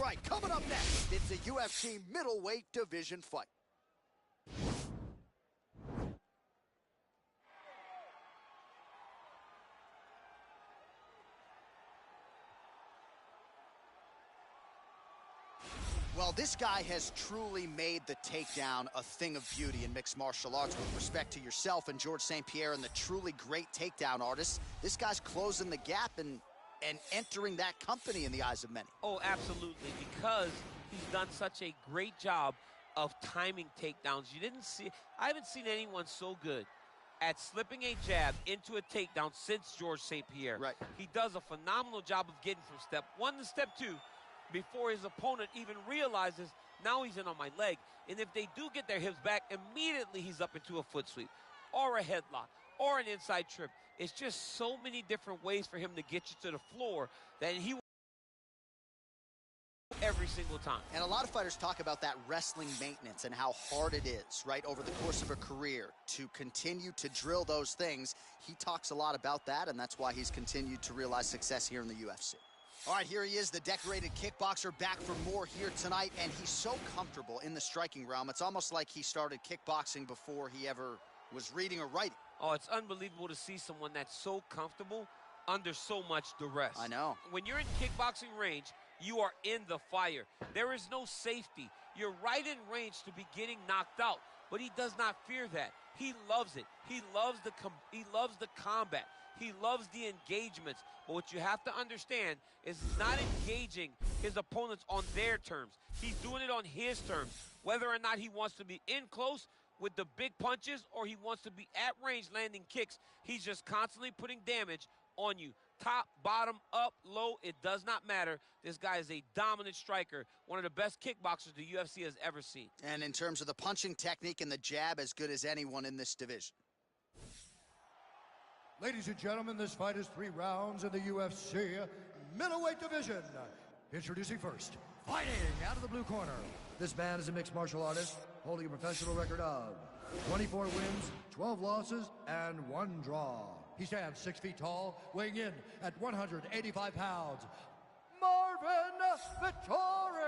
right, coming up next, it's a UFC middleweight division fight. Well, this guy has truly made the takedown a thing of beauty in mixed martial arts. With respect to yourself and George St. Pierre and the truly great takedown artists, this guy's closing the gap and entering that company in the eyes of many. Oh, absolutely, because he's done such a great job of timing takedowns. I haven't seen anyone so good at slipping a jab into a takedown since George St. Pierre. Right. He does a phenomenal job of getting from step one to step two before his opponent even realizes now he's in on my leg. And if they do get their hips back, immediately he's up into a foot sweep or a headlock or an inside trip. It's just so many different ways for him to get you to the floor that he will every single time. And a lot of fighters talk about that wrestling maintenance and how hard it is, right, over the course of a career to continue to drill those things. He talks a lot about that, and that's why he's continued to realize success here in the UFC. All right, here he is, the decorated kickboxer, back for more here tonight, and he's so comfortable in the striking realm. It's almost like he started kickboxing before he ever was reading or writing. Oh, it's unbelievable to see someone that's so comfortable under so much duress. I know. When you're in kickboxing range, you are in the fire. There is no safety. You're right in range to be getting knocked out, but he does not fear that. He loves it. He loves the combat. He loves the engagements. But what you have to understand is he's not engaging his opponents on their terms. He's doing it on his terms. Whether or not he wants to be in close with the big punches or he wants to be at range landing kicks, he's just constantly putting damage on you. Top, bottom, up, low, it does not matter. This guy is a dominant striker, one of the best kickboxers the UFC has ever seen. And in terms of the punching technique and the jab, as good as anyone in this division. Ladies and gentlemen, this fight is 3 rounds in the UFC middleweight division. Introducing first, fighting out of the blue corner. This man is a mixed martial artist holding a professional record of 24 wins, 12 losses, and 1 draw. He stands 6 feet tall, weighing in at 185 pounds. Marvin Vettori!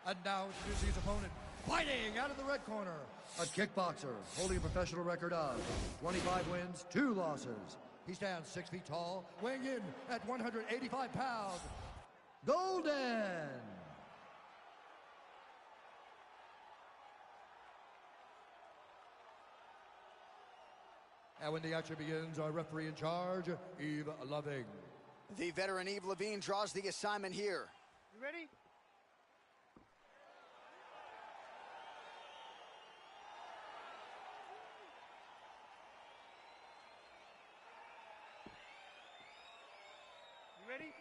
And now introducing his opponent, fighting out of the red corner. A kickboxer holding a professional record of 25 wins, 2 losses. He stands 6 feet tall, weighing in at 185 pounds. Golden! And when the action begins, our referee in charge, Yves Lavigne. The veteran Yves Lavigne draws the assignment here. You ready? You ready?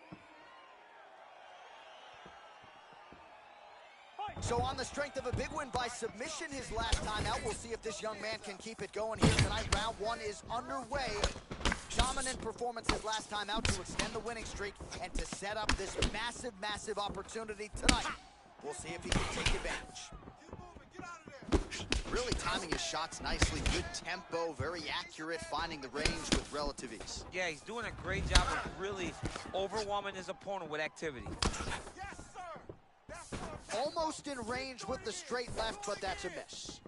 So on the strength of a big win by submission his last time out, we'll see if this young man can keep it going here tonight. Round 1 is underway. Dominant performance his last time out to extend the winning streak and to set up this massive, massive opportunity tonight. We'll see if he can take advantage. Really timing his shots nicely. Good tempo, very accurate, finding the range with relative ease. Yeah, he's doing a great job of really overwhelming his opponent with activity. Almost in range with the straight left, but that's a miss.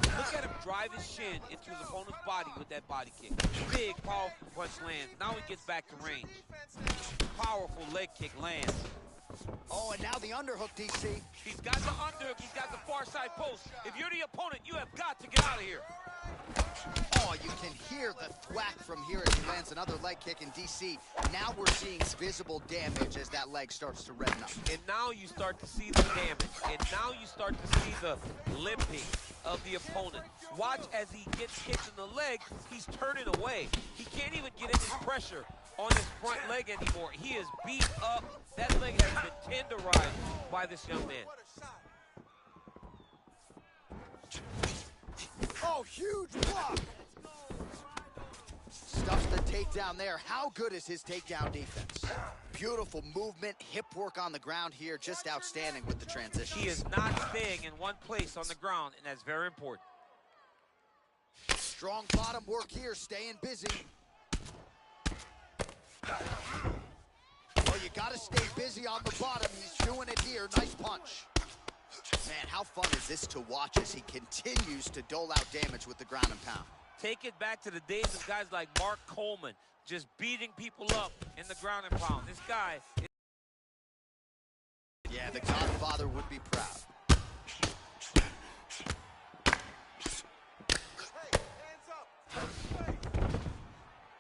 Look at him drive his shin into his opponent's body with that body kick. Big, powerful punch lands. Now he gets back to range. Powerful leg kick lands. Oh, and now the underhook, DC. He's got the underhook. He's got the far side post. If you're the opponent, you have got to get out of here. Oh, you can hear the thwack from here as he lands another leg kick in DC. Now we're seeing visible damage as that leg starts to redden up. And now you start to see the damage. And now you start to see the limping of the opponent. Watch as he gets hit in the leg, he's turning away. He can't even get any pressure on his front leg anymore. He is beat up. That leg has been tenderized by this young man. Oh, huge block! Stuffs the takedown there. How good is his takedown defense? Beautiful movement, hip work on the ground here. Just outstanding with the transition. He is not staying in one place on the ground, and that's very important. Strong bottom work here, staying busy. Well, you gotta stay busy on the bottom. He's doing it here. Nice punch. Man, how fun is this to watch as he continues to dole out damage with the ground and pound? Take it back to the days of guys like Mark Coleman, just beating people up in the ground and pound. This guy is... Yeah, the Godfather would be proud.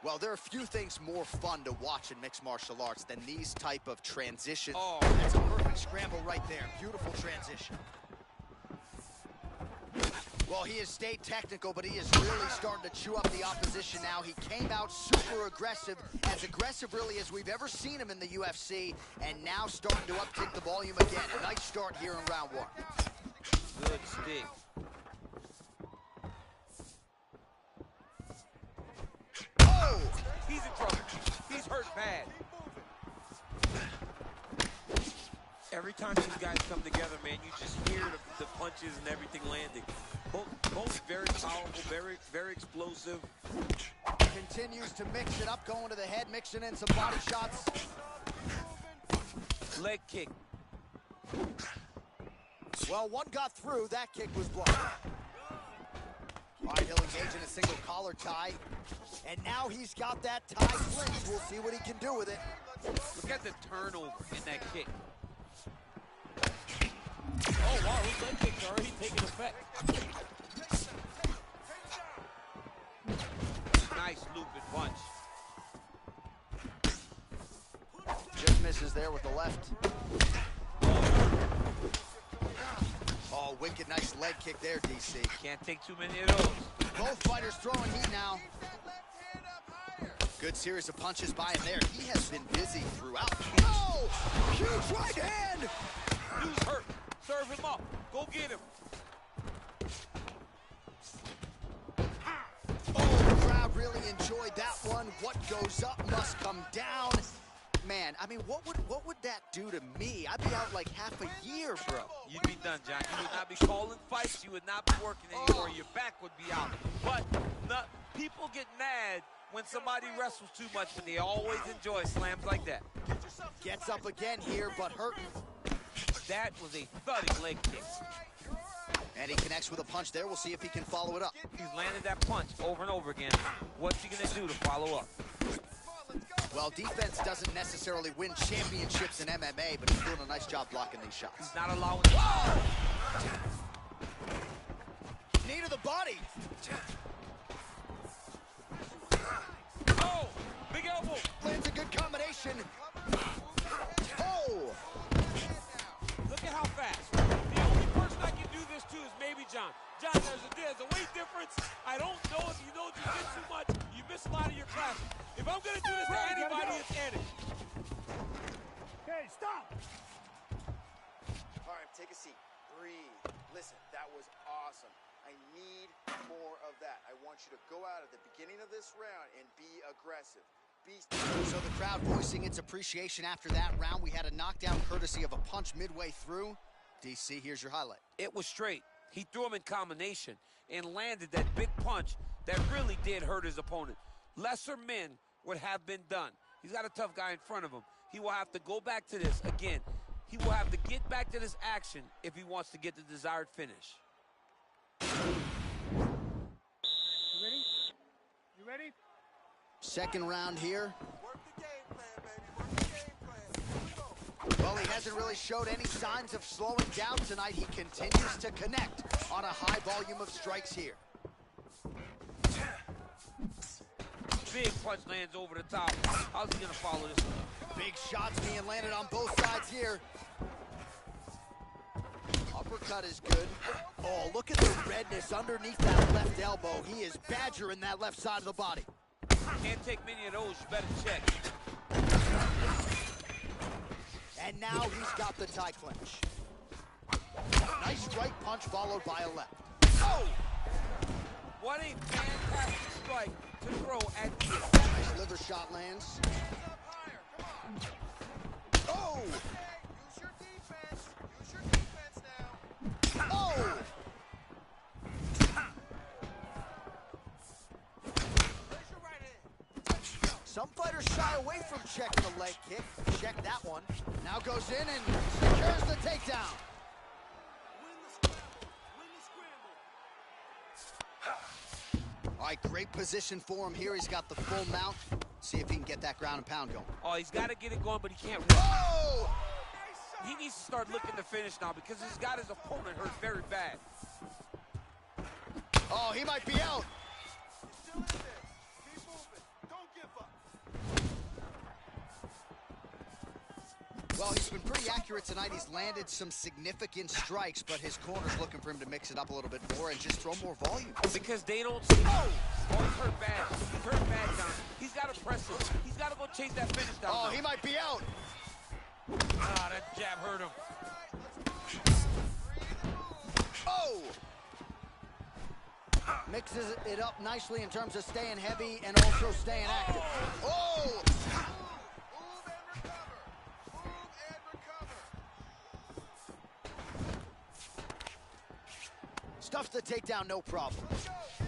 Well, there are few things more fun to watch in mixed martial arts than these type of transitions. Oh, that's a perfect scramble right there. Beautiful transition. Well, he has stayed technical, but he is really starting to chew up the opposition now. He came out super aggressive really as we've ever seen him in the UFC, and now starting to uptick the volume again. A nice start here in round one. Good stick. Oh! He's in trouble. He's hurt bad. Every time these guys come together, man, you just hear the punches and everything landing. Both very powerful, very explosive. Continues to mix it up, going to the head, mixing in some body shots. Leg kick. Well, one got through. That kick was blocked. All right, he'll engage in a single collar tie. And now he's got that tie clinched. We'll see what he can do with it. Look at the turnover in that kick. Oh, wow, his leg kick's already taking effect. Nice looping punch. Just misses there with the left. Oh, wicked nice leg kick there, DC. Can't take too many of those. Both fighters throwing heat now. Good series of punches by him there. He has been busy throughout. Oh! Huge right hand! Dude's hurt. Serve him up. Go get him. Oh, the crowd really enjoyed that one. What goes up must come down. Man, I mean, what would that do to me? I'd be out like half a year, bro. You'd be done, John. You would not be calling fights. You would not be working anymore. Your back would be out. But people get mad when somebody wrestles too much, but they always enjoy slams like that. Gets up again here, but hurting. That was a thudding leg kick. And he connects with a punch there. We'll see if he can follow it up. He's landed that punch over and over again. What's he going to do to follow up? Well, defense doesn't necessarily win championships in MMA, but he's doing a nice job blocking these shots. He's not allowing... Whoa! Knee to the body. Oh! Big elbow! Lands a good combination. Oh! Look at how fast. The only person I can do this to is maybe John. John, there's a weight difference. I don't know if you know jiu-jitsu much. You miss a lot of your classes. If I'm going to do this to anybody, it's Eddie. Okay, stop. All right, take a seat. Breathe. Listen, that was awesome. I need more of that. I want you to go out at the beginning of this round and be aggressive. So the crowd voicing its appreciation after that round. We had a knockdown courtesy of a punch midway through. DC, here's your highlight. It was straight. He threw him in combination and landed that big punch that really did hurt his opponent. Lesser men would have been done. He's got a tough guy in front of him. He will have to go back to this again. He will have to get back to this action if he wants to get the desired finish. You ready? You ready? Second round here. Work the game plan, baby. Work the game plan. Here we go. Well, he hasn't really showed any signs of slowing down tonight. He continues to connect on a high volume of strikes here. Big punch lands over the top. How's he going to follow this one? Big shots being landed on both sides here. Uppercut is good. Oh, look at the redness underneath that left elbow. He is badgering that left side of the body. Can't take many of those. You better check. And now he's got the tie clinch. Nice right punch followed by a left. Oh! What a fantastic strike to throw at the end. Nice liver shot lands. Oh! Use your defense. Use your defense now. Oh! leg kick. Check that one. Now goes in and secures the takedown. All right, great position for him here. He's got the full mount. See if he can get that ground and pound going. Oh, he's got to get it going, but he can't run. Oh! He needs to start looking to finish now because he's got his opponent hurt very bad. Oh, he might be out. Still in there. Keep moving. Don't give up. Well, he's been pretty accurate tonight. He's landed some significant strikes, but his corner's looking for him to mix it up a little bit more and just throw more volume. Because they don't see. Oh, he's hurt bad. He's hurt bad down. He's got to press it. He's got to go chase that finish down. Oh, now. he might be out. Ah, that jab hurt him. Oh! Mixes it up nicely in terms of staying heavy and also staying active. Oh! Move and recover. Move and recover. Stuffs the takedown, no problem. Oh,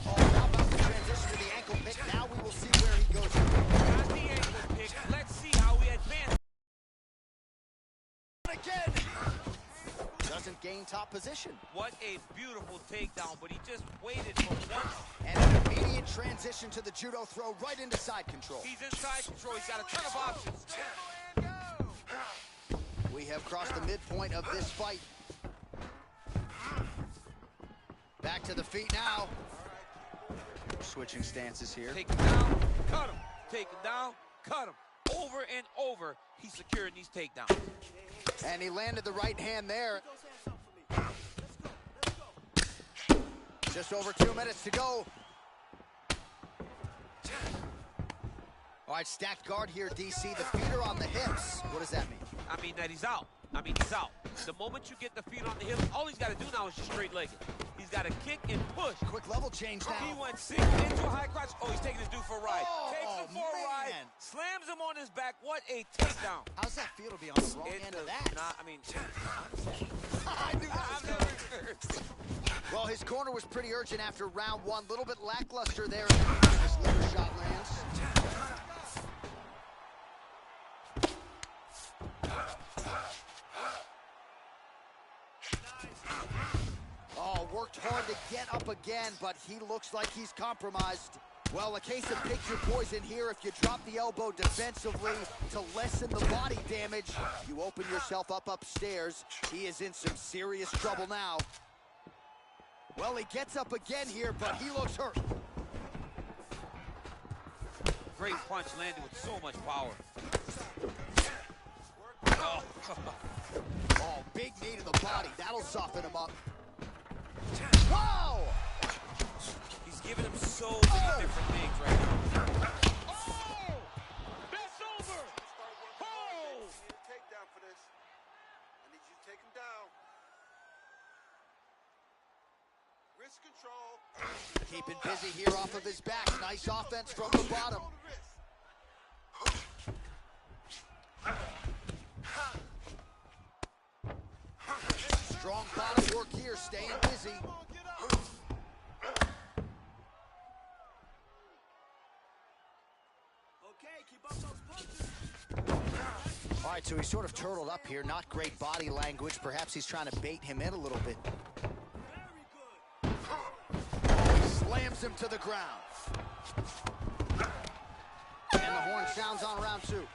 how about the transition to the ankle pick? Now we will see where he goes. Got the ankle pick. Let's see how we advance. Again! Doesn't gain top position. What a beautiful takedown, but he just waited for one. And an immediate transition to the judo throw right into side control. He's in side control. He's got a ton of options. We have crossed the midpoint of this fight. Back to the feet now. Switching stances here. Take him down, cut him. Take him down, cut him. Over and over, he's securing these takedowns. And he landed the right hand there. Just over 2 minutes to go. All right, stacked guard here, DC. The feet are on the hips. What does that mean? I mean that he's out. He's out. The moment you get the feet on the hips, all he's got to do now is just straight leg it. He's got to kick and push. Quick level change now. He went 6 into a high crotch. Oh, he's taking his dude for a ride. Oh, Takes him for a ride. man. Slams him on his back. What a takedown. How does that feel to be on the wrong end of that? I mean, I knew that was coming. Well, his corner was pretty urgent after round one. A little bit lackluster there. This liver shot lands. Oh, worked hard to get up again, but he looks like he's compromised. Well, a case of pick your poison here. If you drop the elbow defensively to lessen the body damage, you open yourself up upstairs. He is in some serious trouble now. Well, he gets up again here, but he looks hurt. great punch landed with so much power. Oh. Oh, big knee to the body. That'll soften him up. Wow! He's giving him so many different things right now. Oh! That's over! Oh! I need a takedown for this. I need you to take him down. Wrist control. Keeping busy here off of his back. Nice offense from the bottom. Strong bottom work here, staying busy. Okay, keep up those punches. All right, so he's sort of turtled up here. Not great body language. Perhaps he's trying to bait him in a little bit. Very good. Oh, he slams him to the ground. And the horn sounds on round two.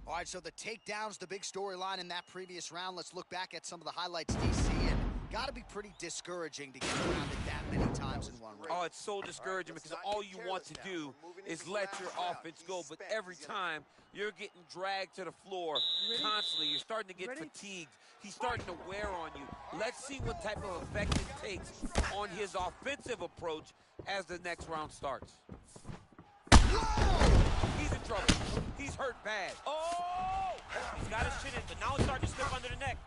All right, so the takedowns, the big storyline in that previous round. Let's look back at some of the highlights, DC, and got to be pretty discouraging to get grounded that many times in one round. Oh, it's so discouraging because all you want to do is let your offense go, but every time you're getting dragged to the floor constantly, you're starting to get fatigued. He's starting to wear on you. Let's see what type of effect it takes on his offensive approach as the next round starts. He's in trouble. He's hurt bad. Oh! He's got his chin in, but now it's starting to slip under the neck.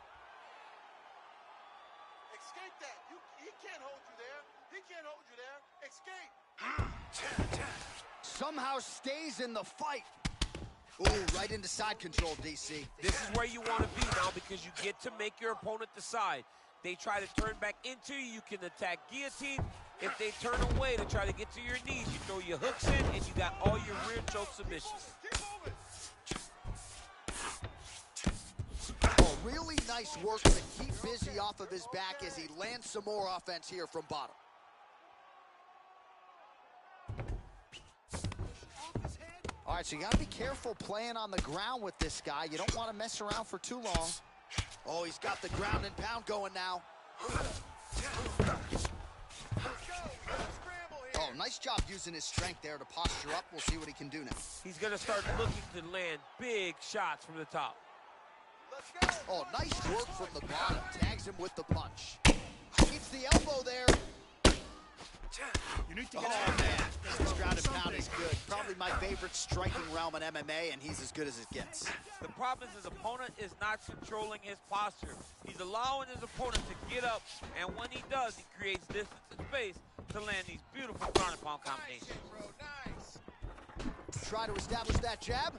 Escape that. He can't hold you there. He can't hold you there. Escape. Somehow stays in the fight. Ooh, right into side control, DC. This is where you want to be now because you get to make your opponent decide. They try to turn back into you, you can attack guillotine. If they turn away to try to get to your knees, you throw your hooks in and you got all your rear choke submissions. Oh, really nice work to keep Busy off of his back as he lands some more offense here from bottom. All right, so you got to be careful playing on the ground with this guy. You don't want to mess around for too long. Oh, he's got the ground and pound going now. Oh, nice job using his strength there to posture up. We'll see what he can do now. He's going to start looking to land big shots from the top. Oh, nice work from the bottom. Tags him with the punch. Keeps the elbow there. You need to Oh, get man. This ground and pound is good. Probably my favorite striking realm in MMA, and he's as good as it gets. The problem is his opponent is not controlling his posture. He's allowing his opponent to get up, and when he does, he creates distance and space to land these beautiful ground and pound combinations. Try to establish that jab.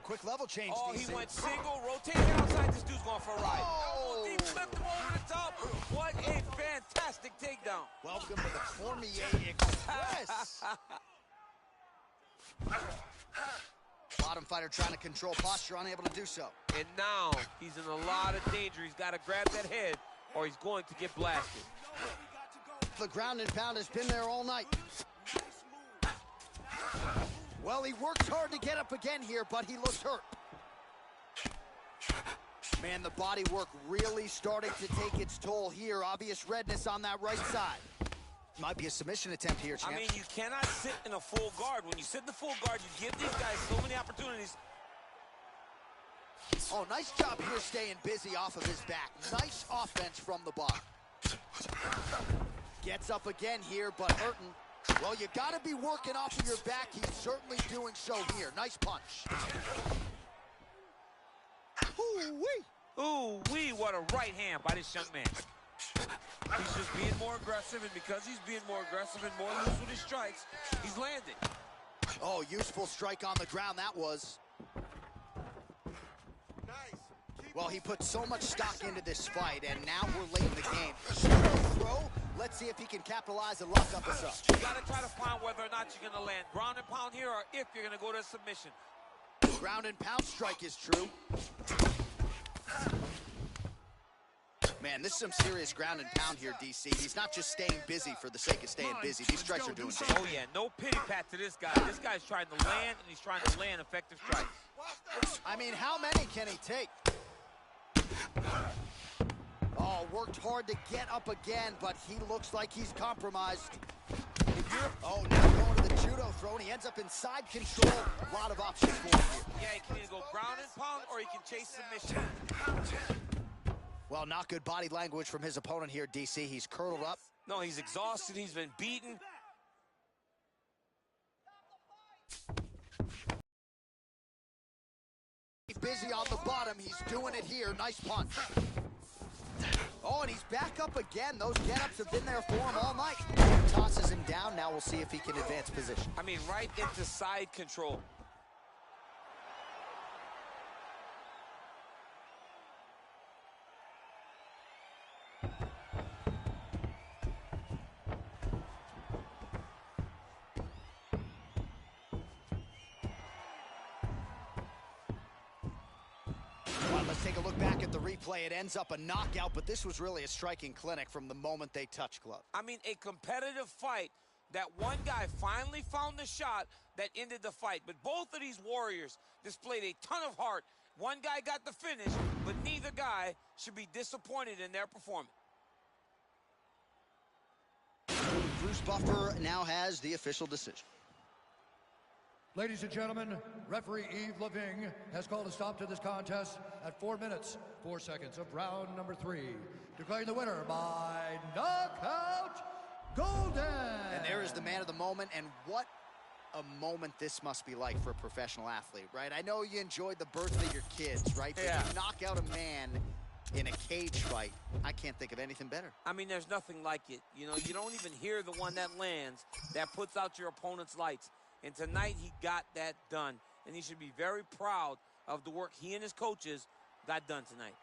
Quick level change, Oh, DC. he went single, rotating outside. This dude's going for a ride. Oh. Deep flipped him over the top. What a fantastic takedown. Welcome to the Cormier Express. Bottom fighter trying to control posture, unable to do so. And now he's in a lot of danger. He's got to grab that head or he's going to get blasted. The ground and pound has been there all night. Well, he works hard to get up again here, but he looks hurt. Man, the body work really starting to take its toll here. Obvious redness on that right side. Might be a submission attempt here, champ. I mean, you cannot sit in a full guard. When you sit in the full guard, you give these guys so many opportunities. Oh, nice job here staying busy off of his back. Nice offense from the bottom. Gets up again here, but hurting. Well, you got to be working off of your back. He's certainly doing so here. Nice punch. Ooh-wee. Ooh-wee, what a right hand by this young man. He's just being more aggressive, and because he's being more aggressive and more loose with his strikes, he's landing. Oh, useful strike on the ground that was. Well, he put so much stock into this fight, and now we're late in the game. Throw. Let's see if he can capitalize and lock up us up. You got to try to find whether or not you're going to land ground and pound here or if you're going to go to submission. Ground and pound strike is true. Man, this is some serious ground and pound here, DC. He's not just staying busy for the sake of staying busy. These strikes are doing damage. Oh, yeah, no pity pat to this guy. This guy's trying to land, and he's trying to land effective strikes. I mean, how many can he take? Oh, worked hard to get up again, but he looks like he's compromised. Oh, now going to the judo throw, and he ends up in side control. A lot of options for him here. Yeah, he can either go ground and pound, or he can chase submission. Well, not good body language from his opponent here, DC. He's curled up. No, he's exhausted. He's been beaten. He's busy on the bottom. He's doing it here. Nice punch. Oh, and he's back up again. Those get-ups have been there for him all night. Tosses him down. Now we'll see if he can advance position. I mean, right into side control. Let's take a look back at the replay. It ends up a knockout, but this was really a striking clinic from the moment they touched glove. I mean, a competitive fight that one guy finally found the shot that ended the fight. But both of these warriors displayed a ton of heart. One guy got the finish, but neither guy should be disappointed in their performance. Bruce Buffer now has the official decision. Ladies and gentlemen, referee Yves Lavigne has called a stop to this contest at 4 minutes, 4 seconds of round number 3, declaring the winner by knockout, Golden. And there is the man of the moment, and what a moment this must be like for a professional athlete, right? I know you enjoyed the birth of your kids, right? But Yeah. you knock out a man in a cage fight, I can't think of anything better. I mean, there's nothing like it. You know, you don't even hear the one that lands that puts out your opponent's lights. And tonight, he got that done. and he should be very proud of the work he and his coaches got done tonight.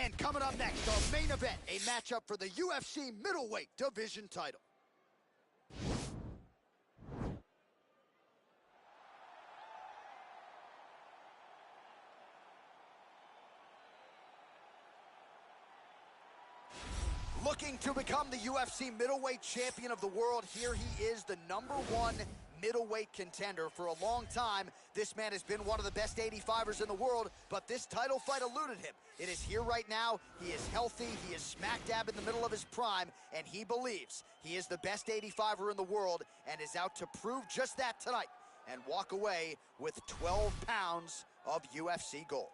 And coming up next, our main event, a matchup for the UFC middleweight division title. Looking to become the UFC middleweight champion of the world, here he is, the #1 middleweight contender. For a long time, this man has been one of the best 85ers in the world, but this title fight eluded him. It is here right now. He is healthy. He is smack dab in the middle of his prime, and he believes he is the best 85er in the world and is out to prove just that tonight and walk away with 12 pounds of UFC gold.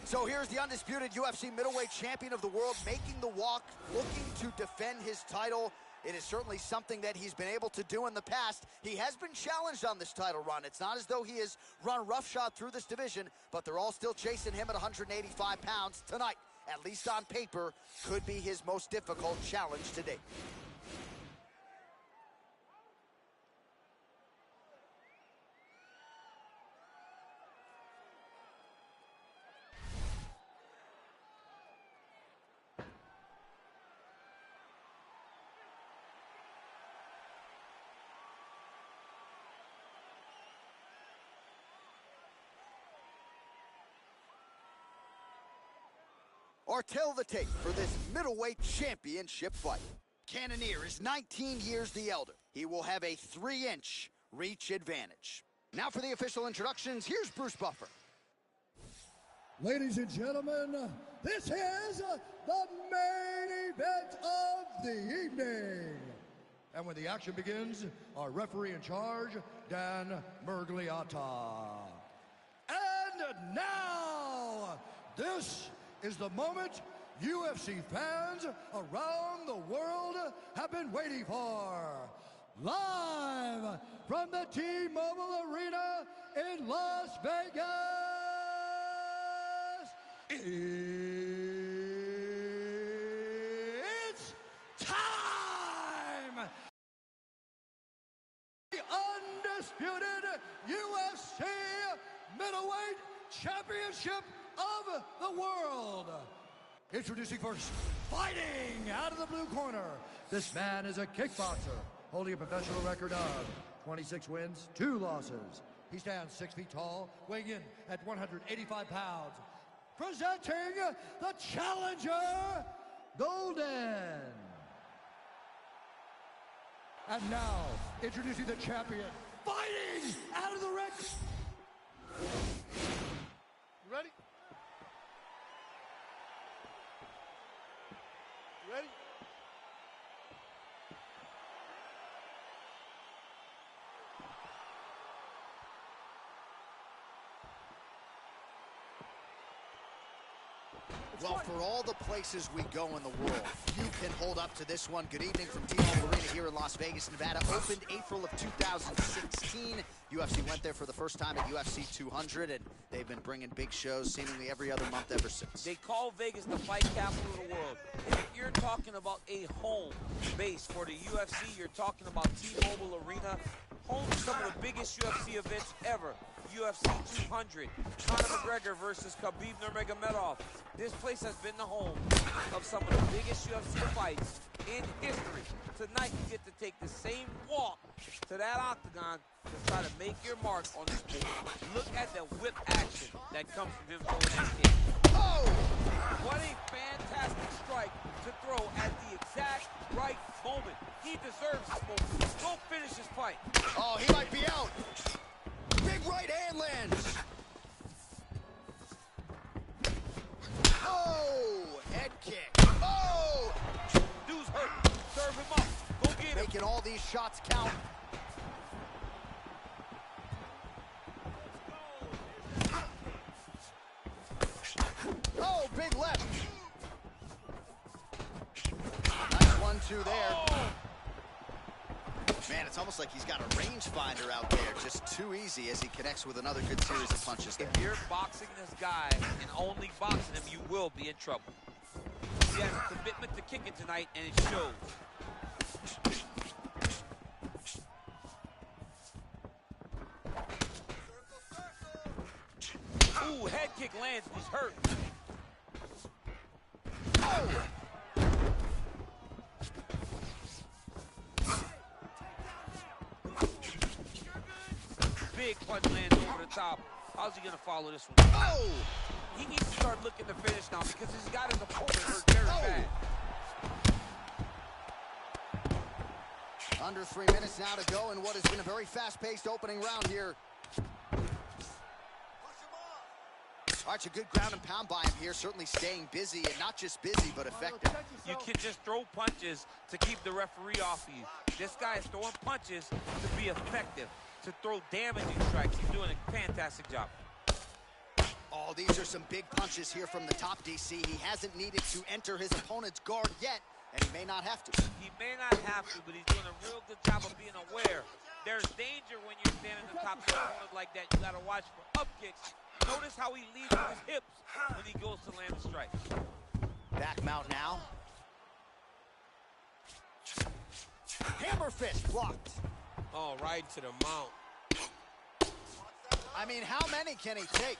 So here's the undisputed UFC middleweight champion of the world making the walk, looking to defend his title. It is certainly something that he's been able to do in the past. He has been challenged on this title run. It's not as though he has run roughshod through this division, but they're all still chasing him at 185 pounds tonight. At least on paper, could be his most difficult challenge to date. Or tell the tape for this middleweight championship fight. Cannonier is 19 years the elder. He will have a 3-inch reach advantage. Now for the official introductions, here's Bruce Buffer. Ladies and gentlemen, this is the main event of the evening. And when the action begins, our referee in charge, Dan Miragliotta. And now, this is the moment UFC fans around the world have been waiting for. Live from the T-Mobile Arena in Las Vegas, it's time! The undisputed UFC middleweight championship of the world. Introducing first, fighting out of the blue corner. This man is a kickboxer, holding a professional record of 26 wins, 2 losses. He stands 6 feet tall, weighing in at 185 pounds. Presenting the challenger, Golden. And now, introducing the champion, fighting out of the ring. You ready? You ready? Well, for all the places we go in the world, you can hold up to this one. Good evening from T-Mobile Arena here in Las Vegas, Nevada. Opened April of 2016. UFC went there for the first time at UFC 200, and they've been bringing big shows seemingly every other month ever since. They call Vegas the fight capital of the world. And if you're talking about a home base for the UFC, you're talking about T-Mobile Arena, home to some of the biggest UFC events ever. UFC 200, Conor McGregor versus Khabib Nurmagomedov. This place has been the home of some of the biggest UFC fights in history. Tonight you get to take the same walk to that octagon to try to make your mark on the stage. Look at the whip action that comes from him throwing that kick. Oh! What a fantastic strike to throw at the exact right moment. He deserves this moment. Go finish his fight. Oh, he might be out. Big right hand lands. Oh, head kick. Oh! Dude's hurt. Serve him up. Go get him. Making all these shots count. Oh, big left. Nice 1-2 there. Oh. Man, it's almost like he's got a rangefinder out there. Just too easy as he connects with another good series of punches there. If you're boxing this guy and only boxing him, you will be in trouble. He has a commitment to kicking tonight, and it shows. Ooh, head kick lands, and he's hurt. Oh! Big punch lands over the top. How's he gonna follow this one? Oh! He needs to start looking to finish now because he's got his opponent hurt very bad. Under 3 minutes now to go in what has been a very fast-paced opening round here. Arch, a good ground and pound by him here, certainly staying busy, and not just busy, but effective. You can just throw punches to keep the referee off you. This guy is throwing punches to be effective, to throw damaging strikes. He's doing a fantastic job. Oh, these are some big punches here from the top, DC. He hasn't needed to enter his opponent's guard yet, and he may not have to. He may not have to, but he's doing a real good job of being aware. There's danger when you're standing on top of your opponent like that. You got to watch for up kicks. Notice how he leads with his hips when he goes to land the strike. Back mount now. Hammer fist blocked. Oh, right to the mount. I mean, how many can he take?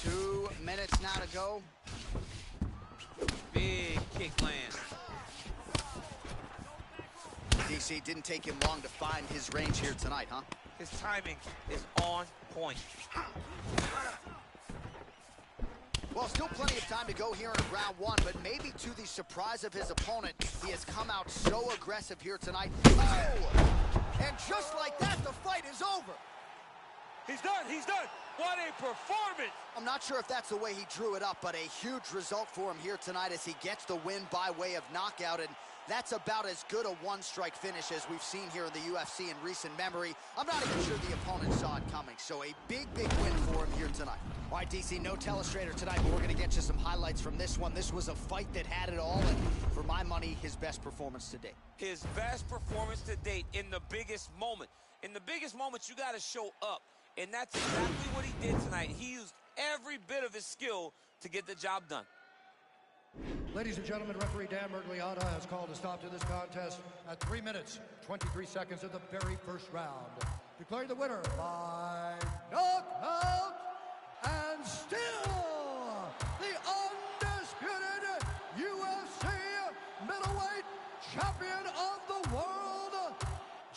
2 minutes now to go. Big kick lands. DC didn't take him long to find his range here tonight, huh? His timing is on point. Well, still plenty of time to go here in round one, but maybe to the surprise of his opponent, he has come out so aggressive here tonight. Oh! And just like that, the fight is over. He's done, he's done. What a performance. I'm not sure if that's the way he drew it up, but a huge result for him here tonight as he gets the win by way of knockout, and that's about as good a one-strike finish as we've seen here in the UFC in recent memory. I'm not even sure the opponent saw it coming, so a big, big win for him here tonight. All right, DC, no telestrator tonight, but we're going to get you some highlights from this one. This was a fight that had it all, and for my money, his best performance to date. His best performance to date in the biggest moment. In the biggest moments, you got to show up, and that's exactly what he did tonight. He used every bit of his skill to get the job done. Ladies and gentlemen, referee Dan Mergliata has called a stop to this contest at 3 minutes, 23 seconds of the very first round. Declaring the winner by knockout and still the undisputed UFC middleweight champion of the world,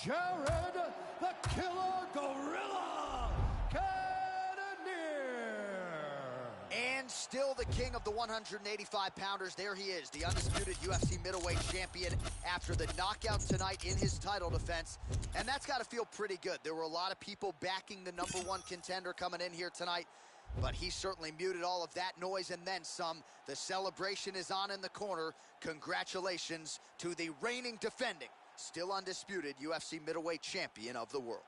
Jared the Killer Gorilla Cannonier. And still the king of the 185-pounders. There he is, the undisputed UFC middleweight champion after the knockout tonight in his title defense. And that's got to feel pretty good. There were a lot of people backing the #1 contender coming in here tonight, but he certainly muted all of that noise and then some. The celebration is on in the corner. Congratulations to the reigning, defending, still undisputed UFC middleweight champion of the world.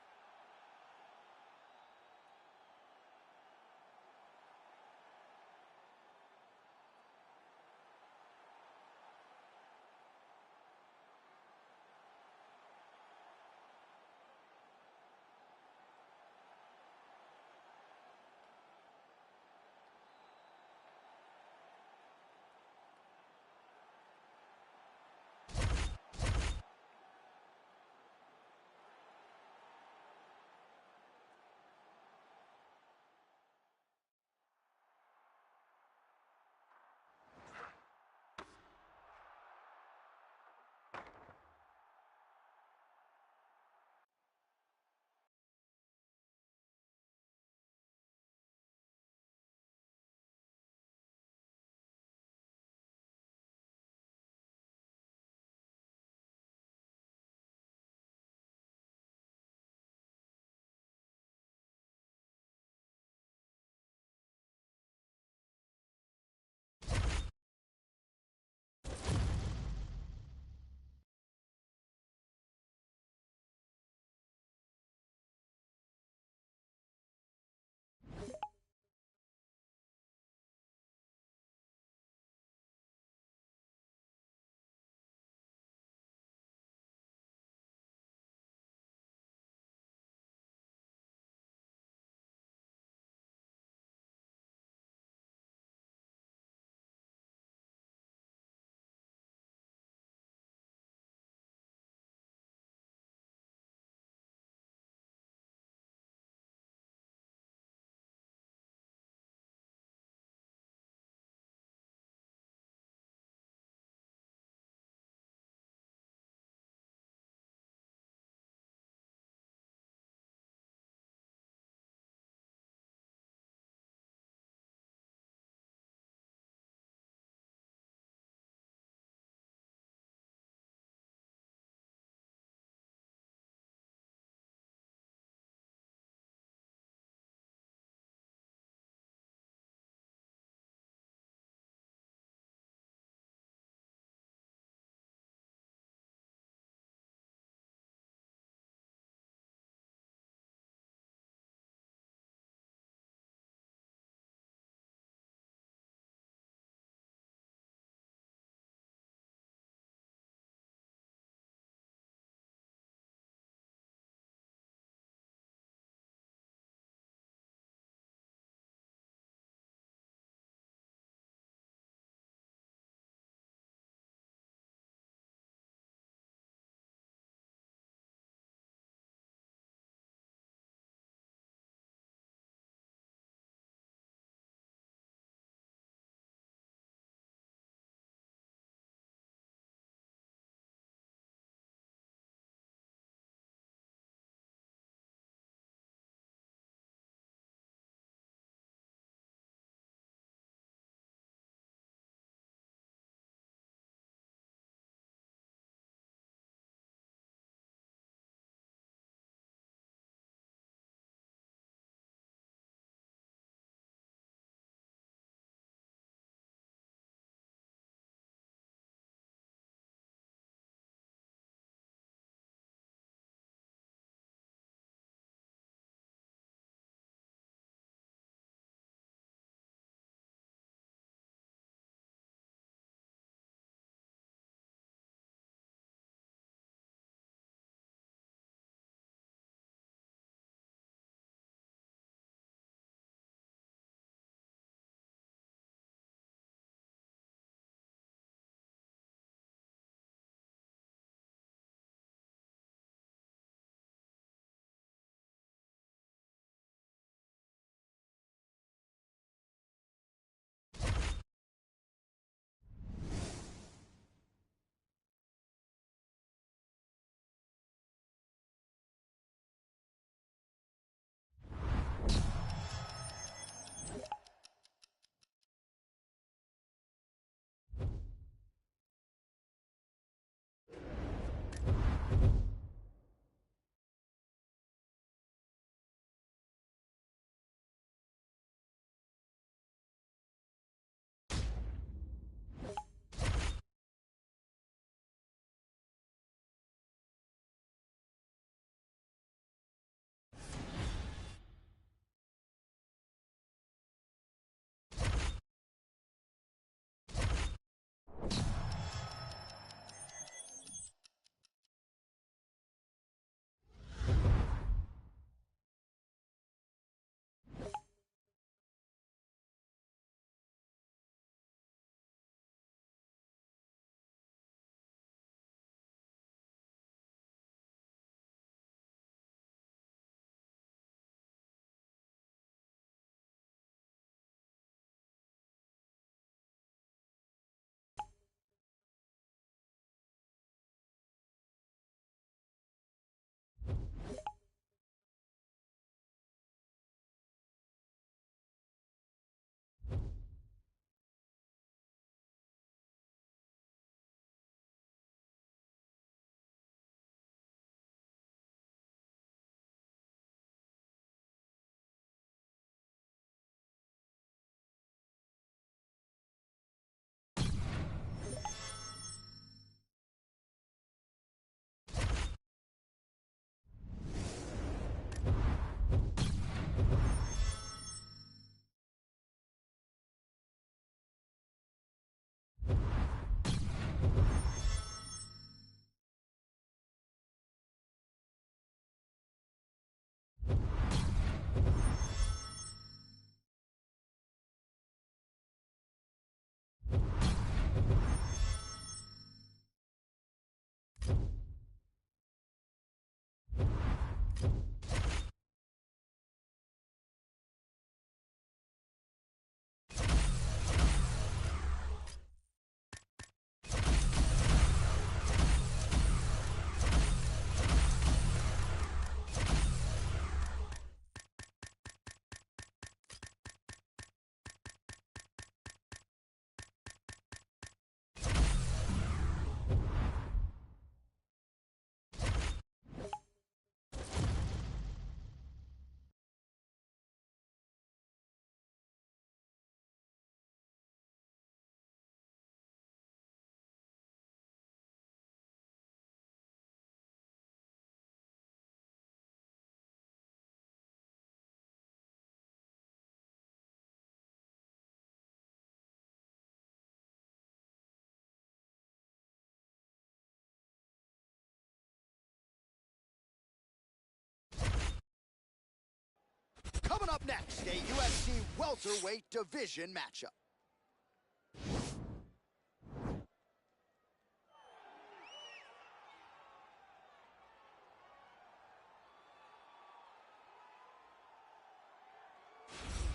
Coming up next, a UFC welterweight division matchup.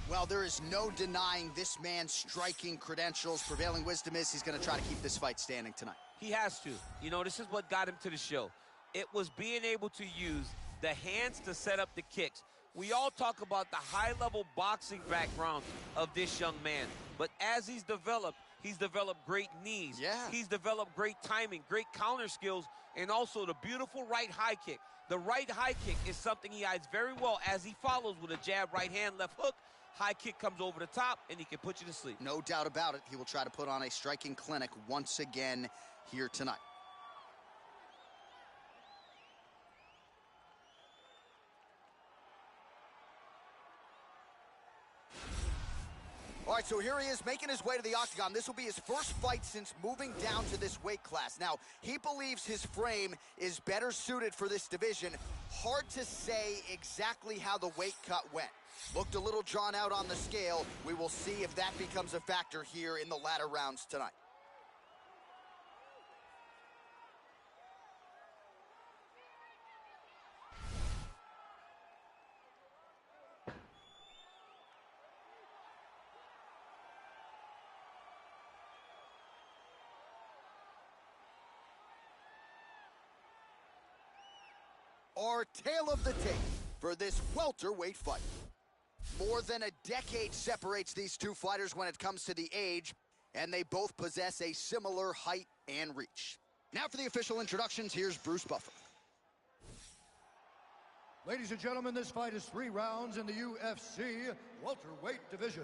Well, there is no denying this man's striking credentials. Prevailing wisdom is he's going to try to keep this fight standing tonight. He has to. You know, this is what got him to the show. It was being able to use the hands to set up the kicks. We all talk about the high-level boxing background of this young man. But as he's developed great knees. Yeah. He's developed great timing, great counter skills, and also the beautiful right high kick. The right high kick is something he hides very well as he follows with a jab, right hand, left hook. High kick comes over the top, and he can put you to sleep. No doubt about it. He will try to put on a striking clinic once again here tonight. All right, so here he is making his way to the octagon. This will be his first fight since moving down to this weight class. Now, he believes his frame is better suited for this division. Hard to say exactly how the weight cut went. Looked a little drawn out on the scale. We will see if that becomes a factor here in the latter rounds tonight. Our tale of the tape for this welterweight fight. More than a decade separates these two fighters when it comes to the age, and they both possess a similar height and reach. Now for the official introductions, here's Bruce Buffer. Ladies and gentlemen, this fight is 3 rounds in the UFC welterweight division.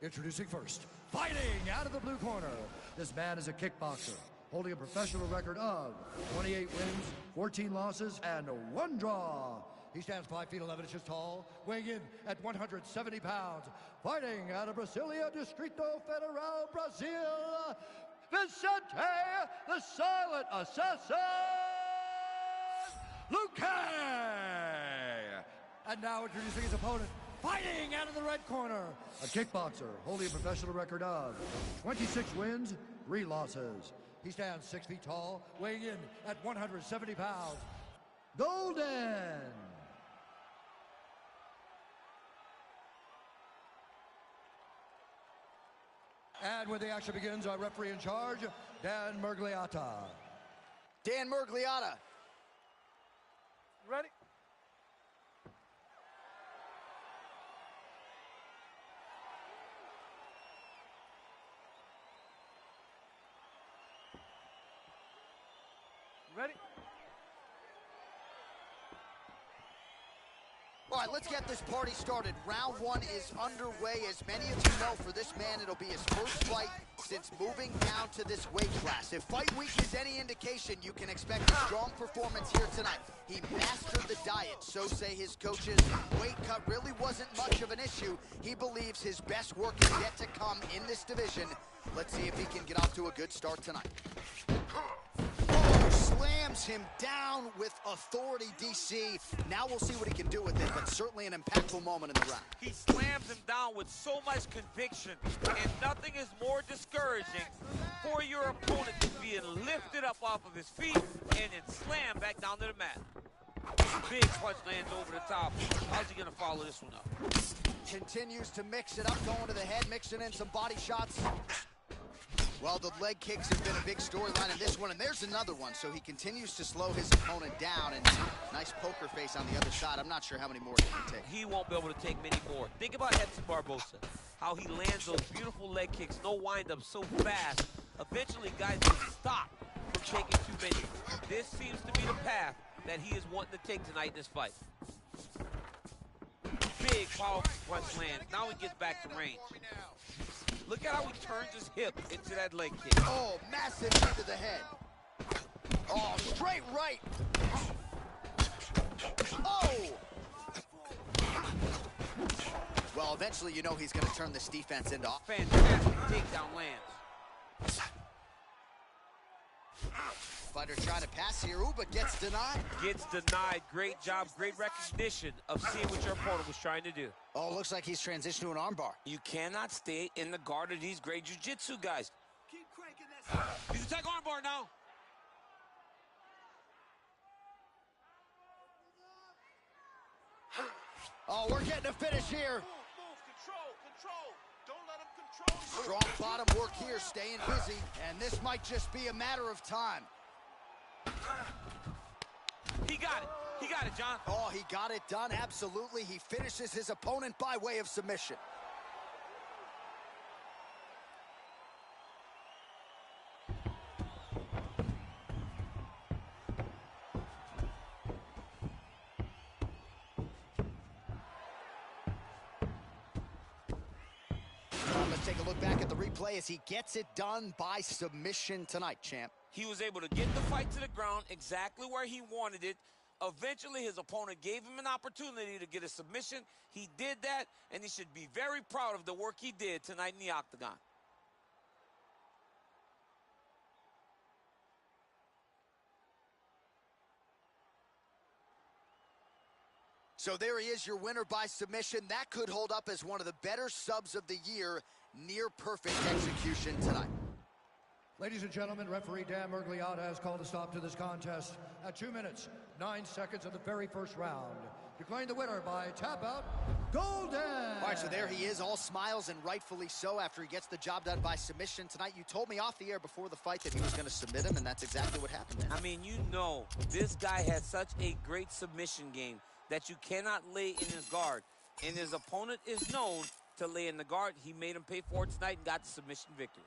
Introducing first, fighting out of the blue corner. This man is a kickboxer, holding a professional record of 28 wins, 14 losses, and 1 draw. He stands 5 feet 11 inches tall, weighing in at 170 pounds. Fighting out of Brasilia, Distrito Federal, Brazil, Vicente, the Silent Assassin, Luque! And now introducing his opponent, fighting out of the red corner, a kickboxer holding a professional record of 26 wins, 3 losses. He stands 6 feet tall, weighing in at 170 pounds. Golden! And when the action begins, our referee in charge, Dan Miragliotta. Dan Miragliotta. Ready? Ready? All right, let's get this party started. Round 1 is underway. As many of you know, for this man, it'll be his first fight since moving down to this weight class. If fight week is any indication, you can expect a strong performance here tonight. He mastered the diet, so say his coaches. Weight cut really wasn't much of an issue. He believes his best work is yet to come in this division. Let's see if he can get off to a good start tonight. Slams him down with authority, DC. Now we'll see what he can do with it, but certainly an impactful moment in the round. He slams him down with so much conviction, and nothing is more discouraging for your opponent than being lifted up off of his feet and then slammed back down to the mat. Big punch lands over the top. How's he gonna follow this one up? Continues to mix it up, going to the head, mixing in some body shots. Well, the leg kicks have been a big storyline in this one, and there's another one. So he continues to slow his opponent down, and nice poker face on the other side. I'm not sure how many more he can take. He won't be able to take many more. Think about Edson Barboza, how he lands those beautiful leg kicks, no windup, so fast. Eventually, guys get stopped from taking too many. This seems to be the path that he is wanting to take tonight in this fight. Big, powerful punch lands. Now he gets back to range. Look at how he turns his hip into that leg kick. Oh, massive knee to the head. Oh, straight right. Oh! Well, eventually you know he's going to turn this defense into offense. Fantastic takedown lands. Fighter trying to pass here. Uba gets denied. Gets denied. Great job, great recognition of seeing what your opponent was trying to do. Oh, looks like he's transitioned to an armbar. You cannot stay in the guard of these great jiu-jitsu guys. Keep cranking that. He's attack armbar now. Oh, we're getting a finish here. Move, control. Don't let him control you. Strong bottom work here, staying busy. And this might just be a matter of time. He got it. He got it, John. Oh, he got it done, absolutely. He finishes his opponent by way of submission. Let's take a look back at the replay as he gets it done by submission tonight, champ. He was able to get the fight to the ground exactly where he wanted it. Eventually, his opponent gave him an opportunity to get a submission. He did that, and he should be very proud of the work he did tonight in the octagon. So there he is, your winner by submission. That could hold up as one of the better subs of the year. Near perfect execution tonight. Ladies and gentlemen, referee Dan Mergliotta has called a stop to this contest at 2 minutes, 9 seconds of the very first round. Declaring the winner by tap out, Golden. All right, so there he is, all smiles, and rightfully so after he gets the job done by submission tonight. You told me off the air before the fight that he was going to submit him, and that's exactly what happened, man. I mean, you know, this guy has such a great submission game that you cannot lay in his guard. And his opponent is known to lay in the guard. He made him pay for it tonight and got the submission victory.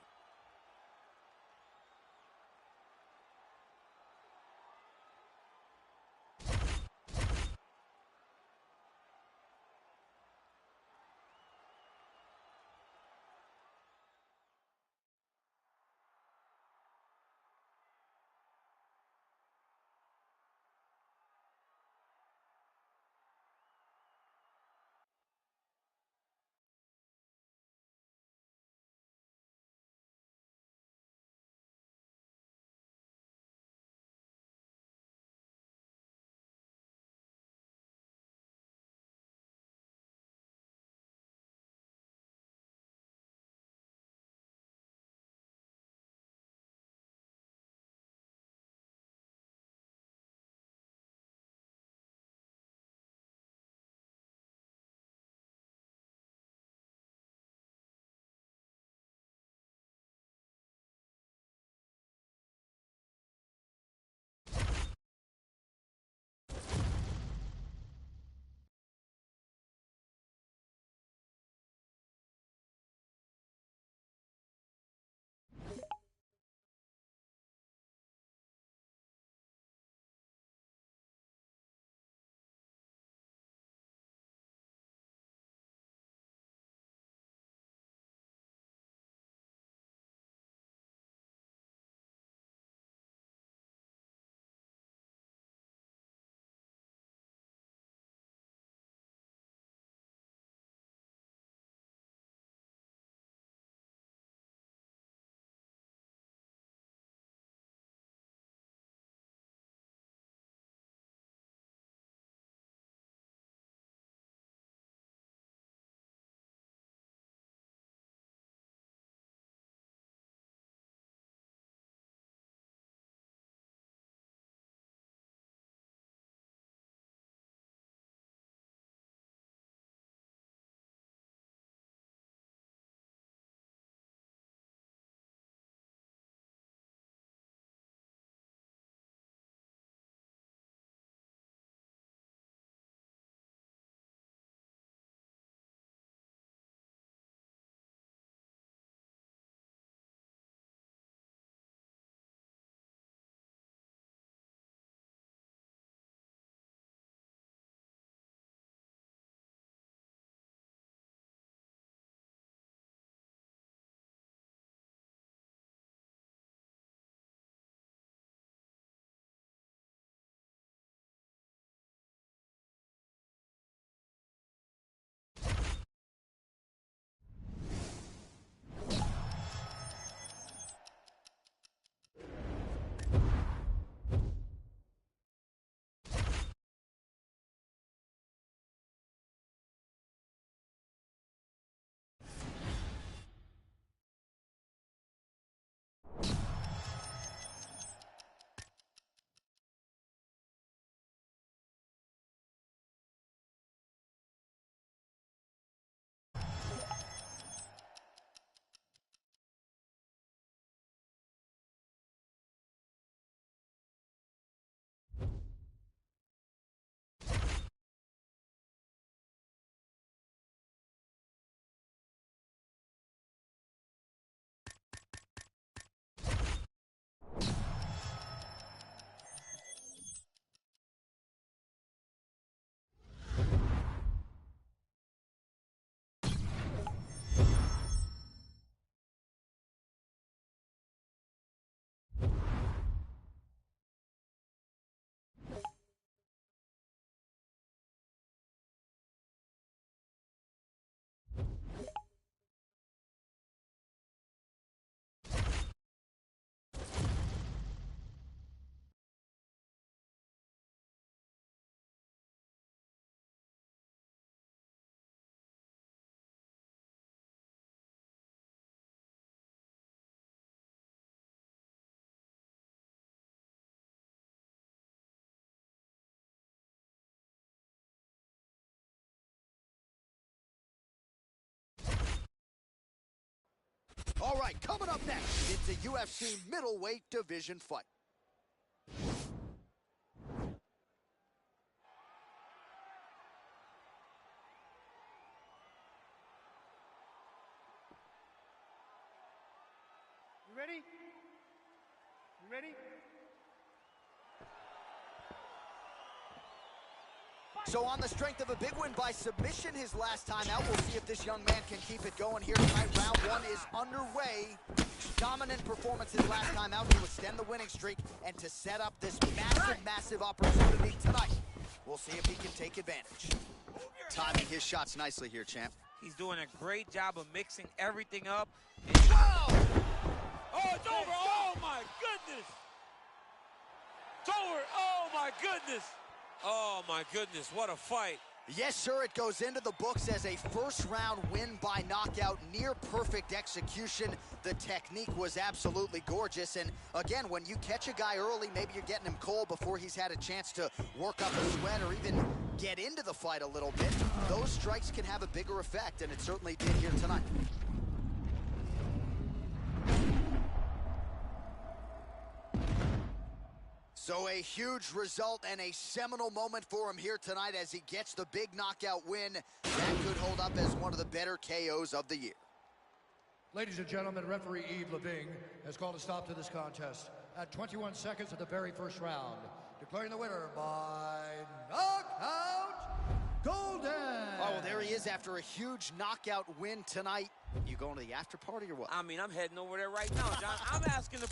All right, coming up next, it's a UFC middleweight division fight. You ready? You ready? So on the strength of a big win by submission his last time out, we'll see if this young man can keep it going here tonight. Round one is underway. Dominant performance his last time out to extend the winning streak and to set up this massive opportunity tonight. We'll see if he can take advantage. Timing his shots nicely here, champ. He's doing a great job of mixing everything up. Whoa! Oh, it's over. Oh, my goodness. It's over. Oh, my goodness. Oh, my goodness. What a fight. Yes, sir, it goes into the books as a first-round win by knockout, near-perfect execution. The technique was absolutely gorgeous, and again, when you catch a guy early, maybe you're getting him cold before he's had a chance to work up a sweat or even get into the fight a little bit. Those strikes can have a bigger effect, and it certainly did here tonight. So a huge result and a seminal moment for him here tonight as he gets the big knockout win. That could hold up as one of the better KOs of the year. Ladies and gentlemen, referee Yves Lavigne has called a stop to this contest at 21 seconds of the very first round, declaring the winner by knockout, Golden. Oh, well, there he is after a huge knockout win tonight. You going to the after party or what? I mean, I'm heading over there right now, John. I'm asking the...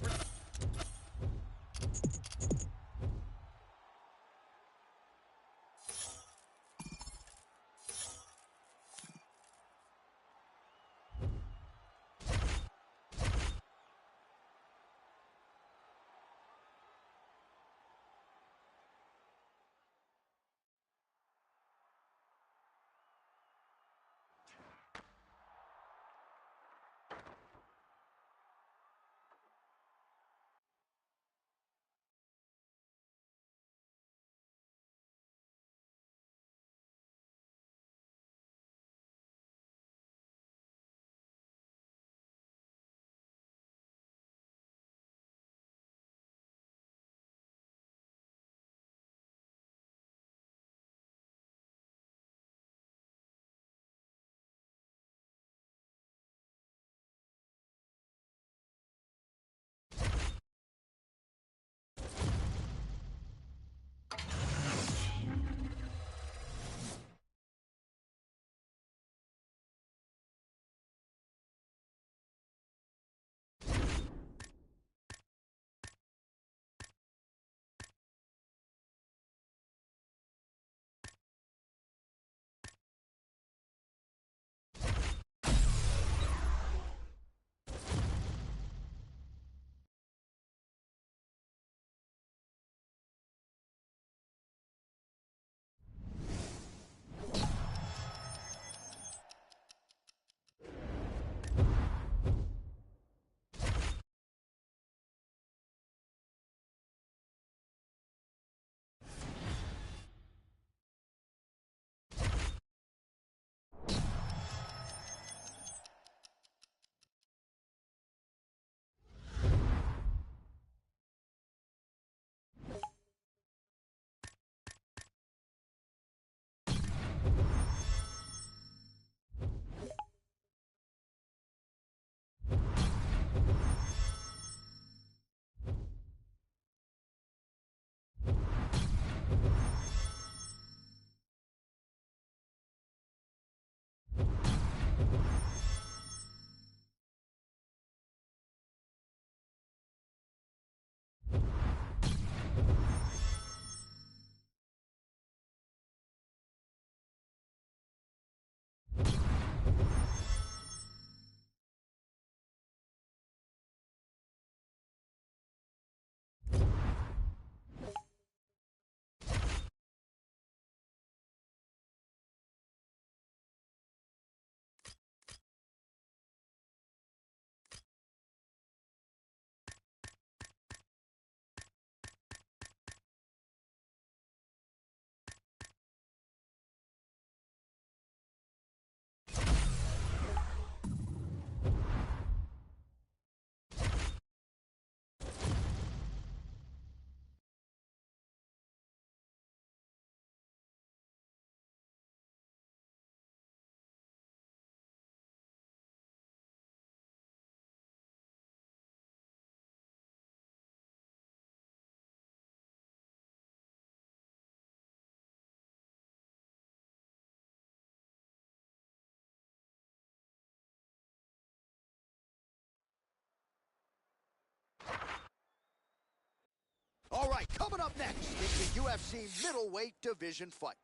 All right, coming up next is the UFC middleweight division fight.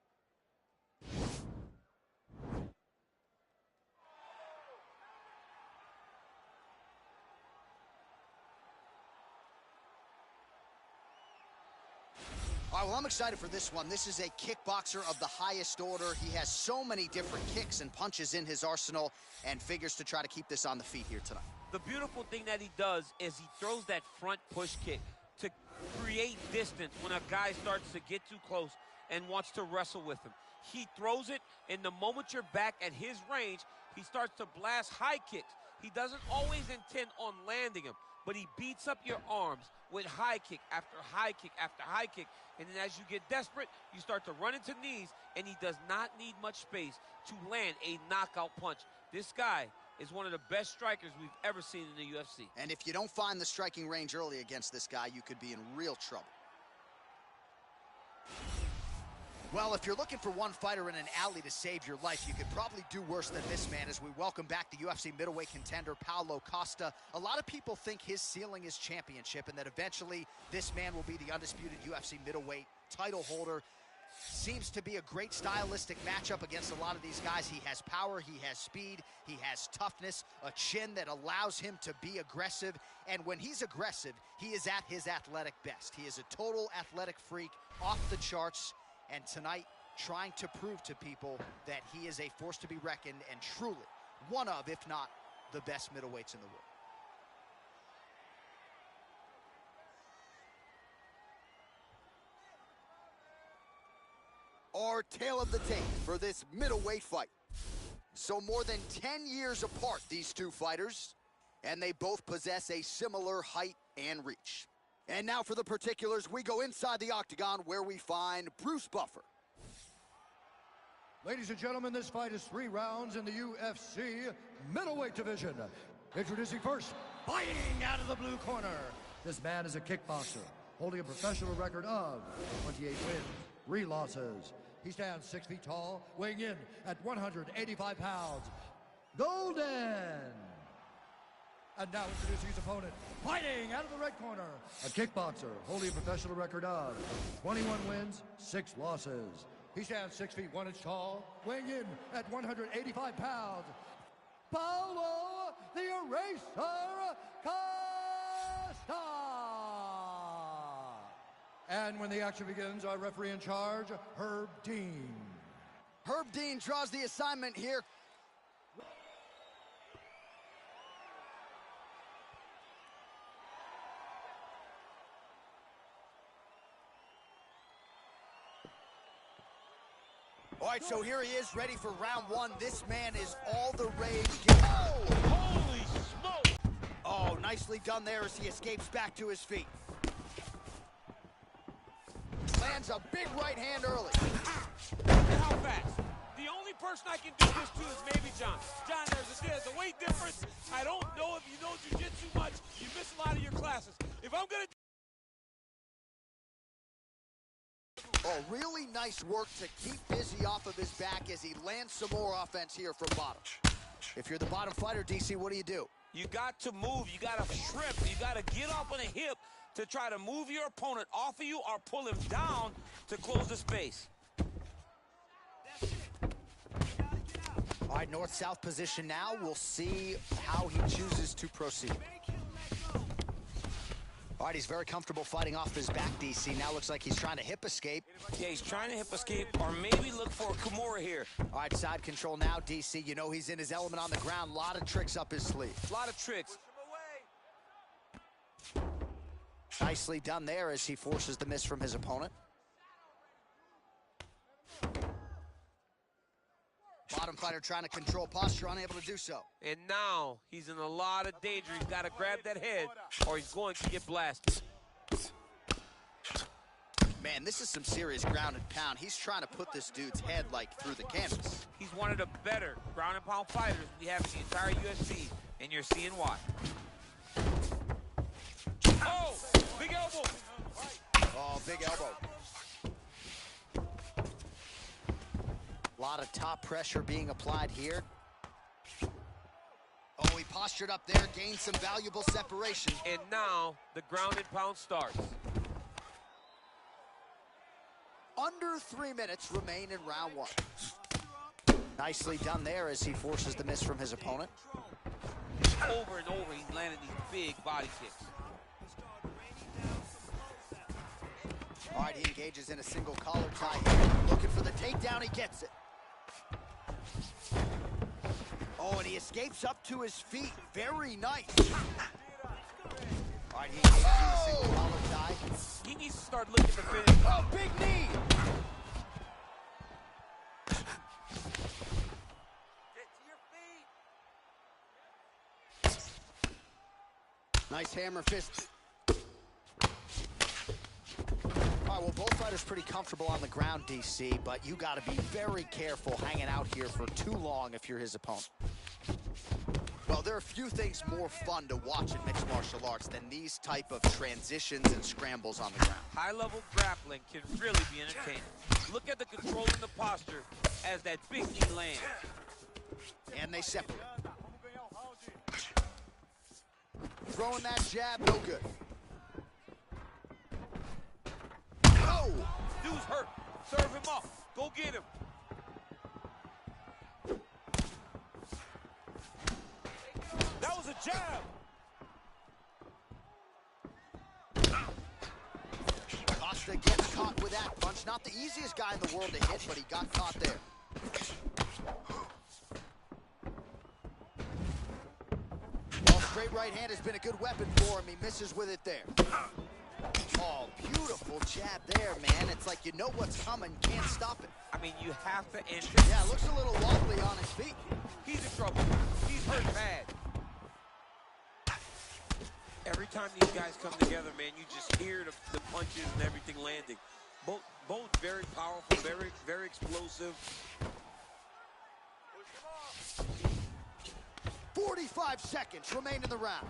All right, well, I'm excited for this one. This is a kickboxer of the highest order. He has so many different kicks and punches in his arsenal and figures to try to keep this on the feet here tonight. The beautiful thing that he does is he throws that front push kick to create distance when a guy starts to get too close and wants to wrestle with him. He throws it, and the moment you're back at his range, he starts to blast high kicks. He doesn't always intend on landing them, but he beats up your arms with high kick after high kick after high kick. And then as you get desperate, you start to run into knees, and he does not need much space to land a knockout punch. This guy is one of the best strikers we've ever seen in the UFC. And if you don't find the striking range early against this guy, you could be in real trouble. Well, if you're looking for one fighter in an alley to save your life, you could probably do worse than this man as we welcome back the UFC middleweight contender, Paulo Costa. A lot of people think his ceiling is championship and that eventually this man will be the undisputed UFC middleweight title holder. Seems to be a great stylistic matchup against a lot of these guys. He has power, he has speed, he has toughness, a chin that allows him to be aggressive. And when he's aggressive, he is at his athletic best. He is a total athletic freak, off the charts. And tonight, trying to prove to people that he is a force to be reckoned and truly one of, if not, the best middleweights in the world. Our tale of the tape for this middleweight fight. So more than 10 years apart, these two fighters, and they both possess a similar height and reach. And now for the particulars, we go inside the octagon where we find Bruce Buffer. Ladies and gentlemen, this fight is 3 rounds in the UFC middleweight division. Introducing first, fighting out of the blue corner. This man is a kickboxer, holding a professional record of 28 wins, 3 losses. He stands 6 feet tall, weighing in at 185 pounds. Golden! And now introducing his opponent, fighting out of the red corner, a kickboxer holding a professional record of 21 wins, 6 losses. He stands 6 feet 1 inch tall, weighing in at 185 pounds. Paulo the Eraser Costa! And when the action begins, our referee in charge, Herb Dean. Herb Dean draws the assignment here. All right, so here he is, ready for round 1. This man is all the rage. Oh! Holy smoke! Oh, nicely done there as he escapes back to his feet. Lands a big right hand early. Look at how fast. The only person I can do this to is maybe John. John, there's a weight difference. I don't know if you know jiu-jitsu much. You miss a lot of your classes. If I'm going to... Oh, really nice work to keep Busy off of his back as he lands some more offense here from bottom. If you're the bottom fighter, DC, what do? You got to move. You got to shrimp. You got to get up on a hip to try to move your opponent off of you or pull him down to close the space. All right, north-south position now. We'll see how he chooses to proceed. All right, he's very comfortable fighting off his back, DC. Now looks like he's trying to hip escape. Yeah, he's trying to hip escape or maybe look for a Kimura here. All right, side control now, DC. You know he's in his element on the ground. A lot of tricks up his sleeve. A lot of tricks. Nicely done there as he forces the miss from his opponent. Bottom fighter trying to control posture, unable to do so. And now he's in a lot of danger. He's got to grab that head or he's going to get blasted. Man, this is some serious ground and pound. He's trying to put this dude's head like through the canvas. He's one of the better ground and pound fighters we have in the entire UFC, and you're seeing why. Oh, big elbow. Oh, big elbow. A lot of top pressure being applied here. Oh, he postured up there, gained some valuable separation. And now the ground and pound starts. Under 3 minutes remain in round one. Nicely done there as he forces the miss from his opponent. Over and over, he's landing these big body kicks. All right, he engages in a single collar tie here. Looking for the takedown, he gets it. Oh, and he escapes up to his feet. Very nice. All right, he engages in a single collar tie. He needs to start looking to finish. Oh, big knee. Get to your feet. Nice hammer fist. All right, well, both fighters pretty comfortable on the ground, DC, but you got to be very careful hanging out here for too long if you're his opponent. Well, there are few things more fun to watch in mixed martial arts than these type of transitions and scrambles on the ground. High-level grappling can really be entertaining. Look at the control in the posture as that big knee lands. And they separate. Throwing that jab, no good. Oh! Dude's hurt. Serve him up. Go get him. That was a jab. Costa gets caught with that punch. Not the easiest guy in the world to hit, but he got caught there. Well, straight right hand has been a good weapon for him. He misses with it there. Oh, beautiful jab there, man. It's like you know what's coming, can't stop it. I mean, you have to enter. Yeah, looks a little wobbly on his feet. He's in trouble. He's hurt bad. Every time these guys come together, man, you just hear the punches and everything landing. Both very powerful, very explosive. 45 seconds remain in the round.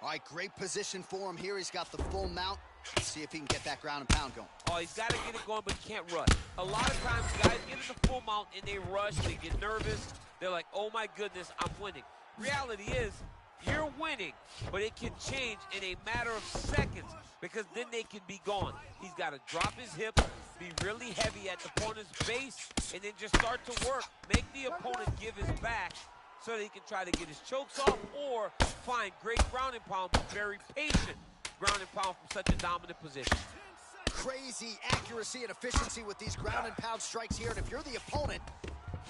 All right, great position for him here. He's got the full mount. Let's see if he can get that ground and pound going. Oh, he's got to get it going, but he can't rush. A lot of times, guys get in the full mount and they rush, they get nervous. They're like, oh my goodness, I'm winning. Reality is, you're winning, but it can change in a matter of seconds because then they can be gone. He's got to drop his hips, be really heavy at the opponent's base, and then just start to work. Make the opponent give his back so that he can try to get his chokes off or find great ground and pound, but very patient ground and pound from such a dominant position. Crazy accuracy and efficiency with these ground and pound strikes here, and if you're the opponent,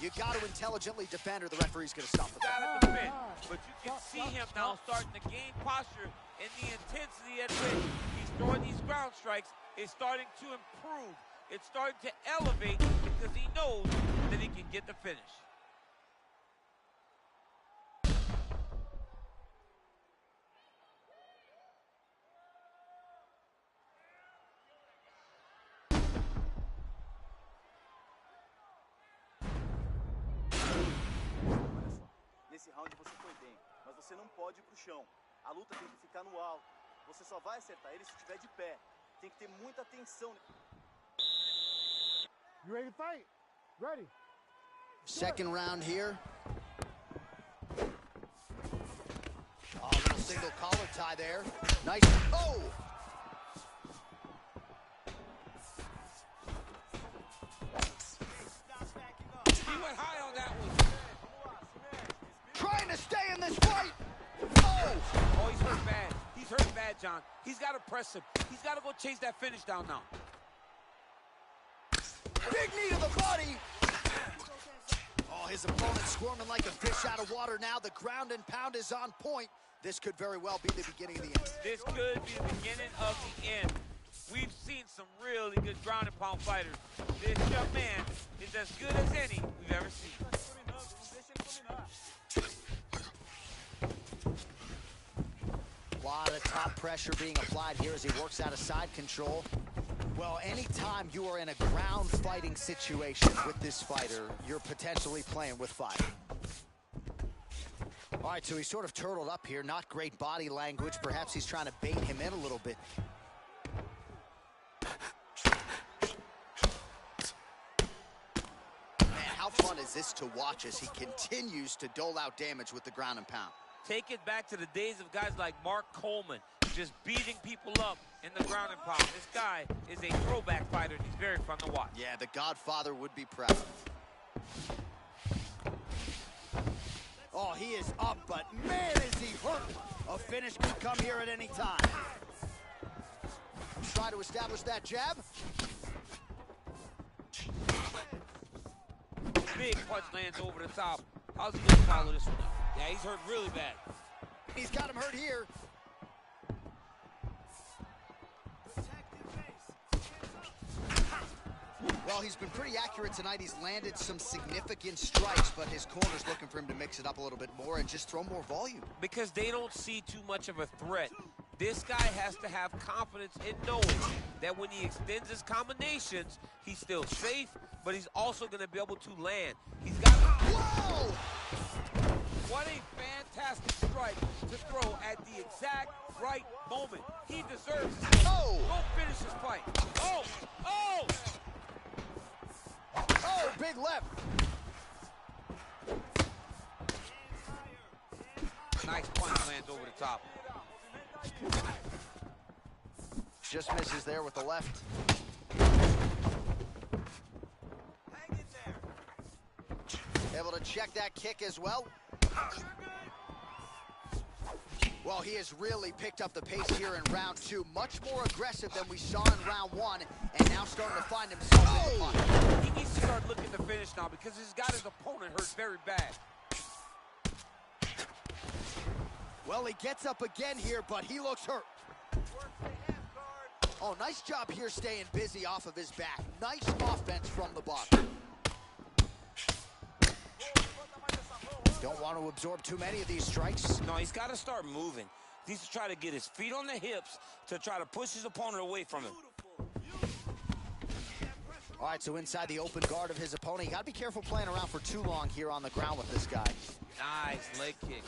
you got to intelligently defend or the referee's going to stop it. Got to defend, but you can see him now starting to gain posture, and the intensity at which he's throwing these ground strikes is starting to improve. It's starting to elevate because he knows that he can get the finish. Nesse round você foi bem, mas você não pode ir pro chão. A luta tem que ficar no alto. Você só vai acertar ele se estiver de pé. Tem que ter muita atenção. You ready to fight? Ready. Second round here. Oh, little single collar tie there. Nice. Oh! He went high on that one. Trying to stay in this fight. Oh! Oh, he's hurt bad. He's hurt bad, John. He's got to press him. He's got to go chase that finish down now. Big knee to the body. Oh, his opponent squirming like a fish out of water now. The ground and pound is on point. This could very well be the beginning of the end. This could be the beginning of the end. We've seen some really good ground and pound fighters. This young man is as good as any we've ever seen. A lot of top pressure being applied here as he works out of side control. Well, anytime you are in a ground fighting situation with this fighter, you're potentially playing with fire. All right, so he's sort of turtled up here. Not great body language. Perhaps he's trying to bait him in a little bit. Man, how fun is this to watch as he continues to dole out damage with the ground and pound? Take it back to the days of guys like Mark Coleman, just beating people up in the ground and pound. This guy is a throwback fighter, and he's very fun to watch. Yeah, the Godfather would be proud. Oh, he is up, but man, is he hurt. A finish could come here at any time. Try to establish that jab. Big punch lands over the top. How's he gonna follow this one up? Yeah, he's hurt really bad. He's got him hurt here. Well, he's been pretty accurate tonight. He's landed some significant strikes, but his corner's looking for him to mix it up a little bit more and just throw more volume. Because they don't see too much of a threat. This guy has to have confidence in knowing that when he extends his combinations, he's still safe, but he's also going to be able to land. He's got... Whoa! What a fantastic strike to throw at the exact right moment. He deserves it. Oh! Go finish his fight. Oh! Oh! Oh, big left. Nice punch lands over the top. Just misses there with the left. Hang in there. Able to check that kick as well. Well, he has really picked up the pace here in round two. Much more aggressive than we saw in round one, and now starting to find himself in the fight. He needs to start looking to finish now because he's got his opponent hurt very bad. Well, he gets up again here, but he looks hurt. Work the half guard. Oh, nice job here staying busy off of his back. Nice offense from the bottom. Don't want to absorb too many of these strikes. No, he's got to start moving. He needs to try to get his feet on the hips to try to push his opponent away from him. All right, so inside the open guard of his opponent. You got to be careful playing around for too long here on the ground with this guy. Nice leg kick.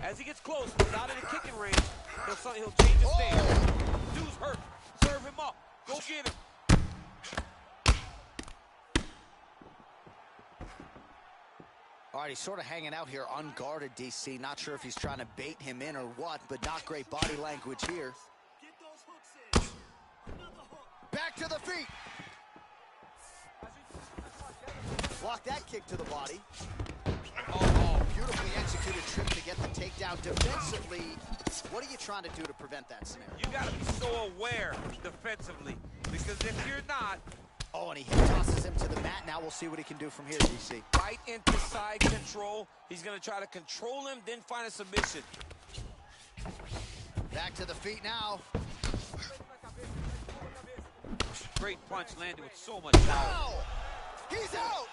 As he gets close, out of the kicking range, he'll change his stance. Dude's hurt. Serve him up. Go get him. All right, he's sort of hanging out here unguarded, DC. Not sure if he's trying to bait him in or what, but not great body language here. Get those hooks in. Another hook. Back to the feet. Block that kick to the body. Oh, beautifully executed trip to get the takedown defensively. What are you trying to do to prevent that scenario? You got to be so aware defensively, because if you're not, oh, and he hip tosses him to the mat. Now we'll see what he can do from here, DC. Right into side control. He's going to try to control him, then find a submission. Back to the feet now. great punch landed with so much power. Wow! He's out!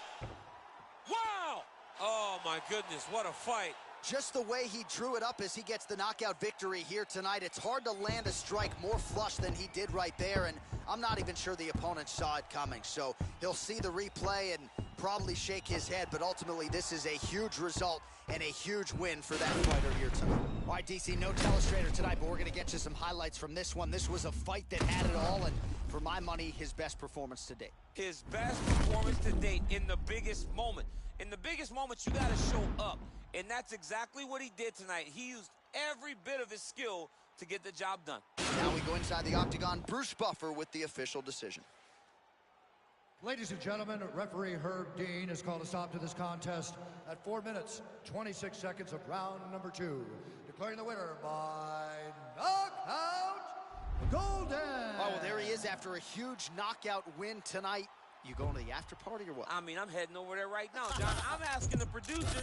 Wow! Oh, my goodness, what a fight. Just the way he drew it up as he gets the knockout victory here tonight. It's hard to land a strike more flush than he did right there, and I'm not even sure the opponent saw it coming. So he'll see the replay and probably shake his head, but ultimately this is a huge result and a huge win for that fighter here tonight. All right, DC, no telestrator tonight, but we're going to get you some highlights from this one. This was a fight that had it all, and for my money, his best performance to date. His best performance to date in the biggest moment. In the biggest moments, you got to show up. And that's exactly what he did tonight. He used every bit of his skill to get the job done. Now we go inside the octagon. Bruce Buffer with the official decision. Ladies and gentlemen, referee Herb Dean has called a stop to this contest at 4 minutes, 26 seconds of round number 2. Declaring the winner by knockout, Golden. Oh, well, there he is after a huge knockout win tonight. You going to the after party or what? I mean, I'm heading over there right now, John. I'm asking the producer.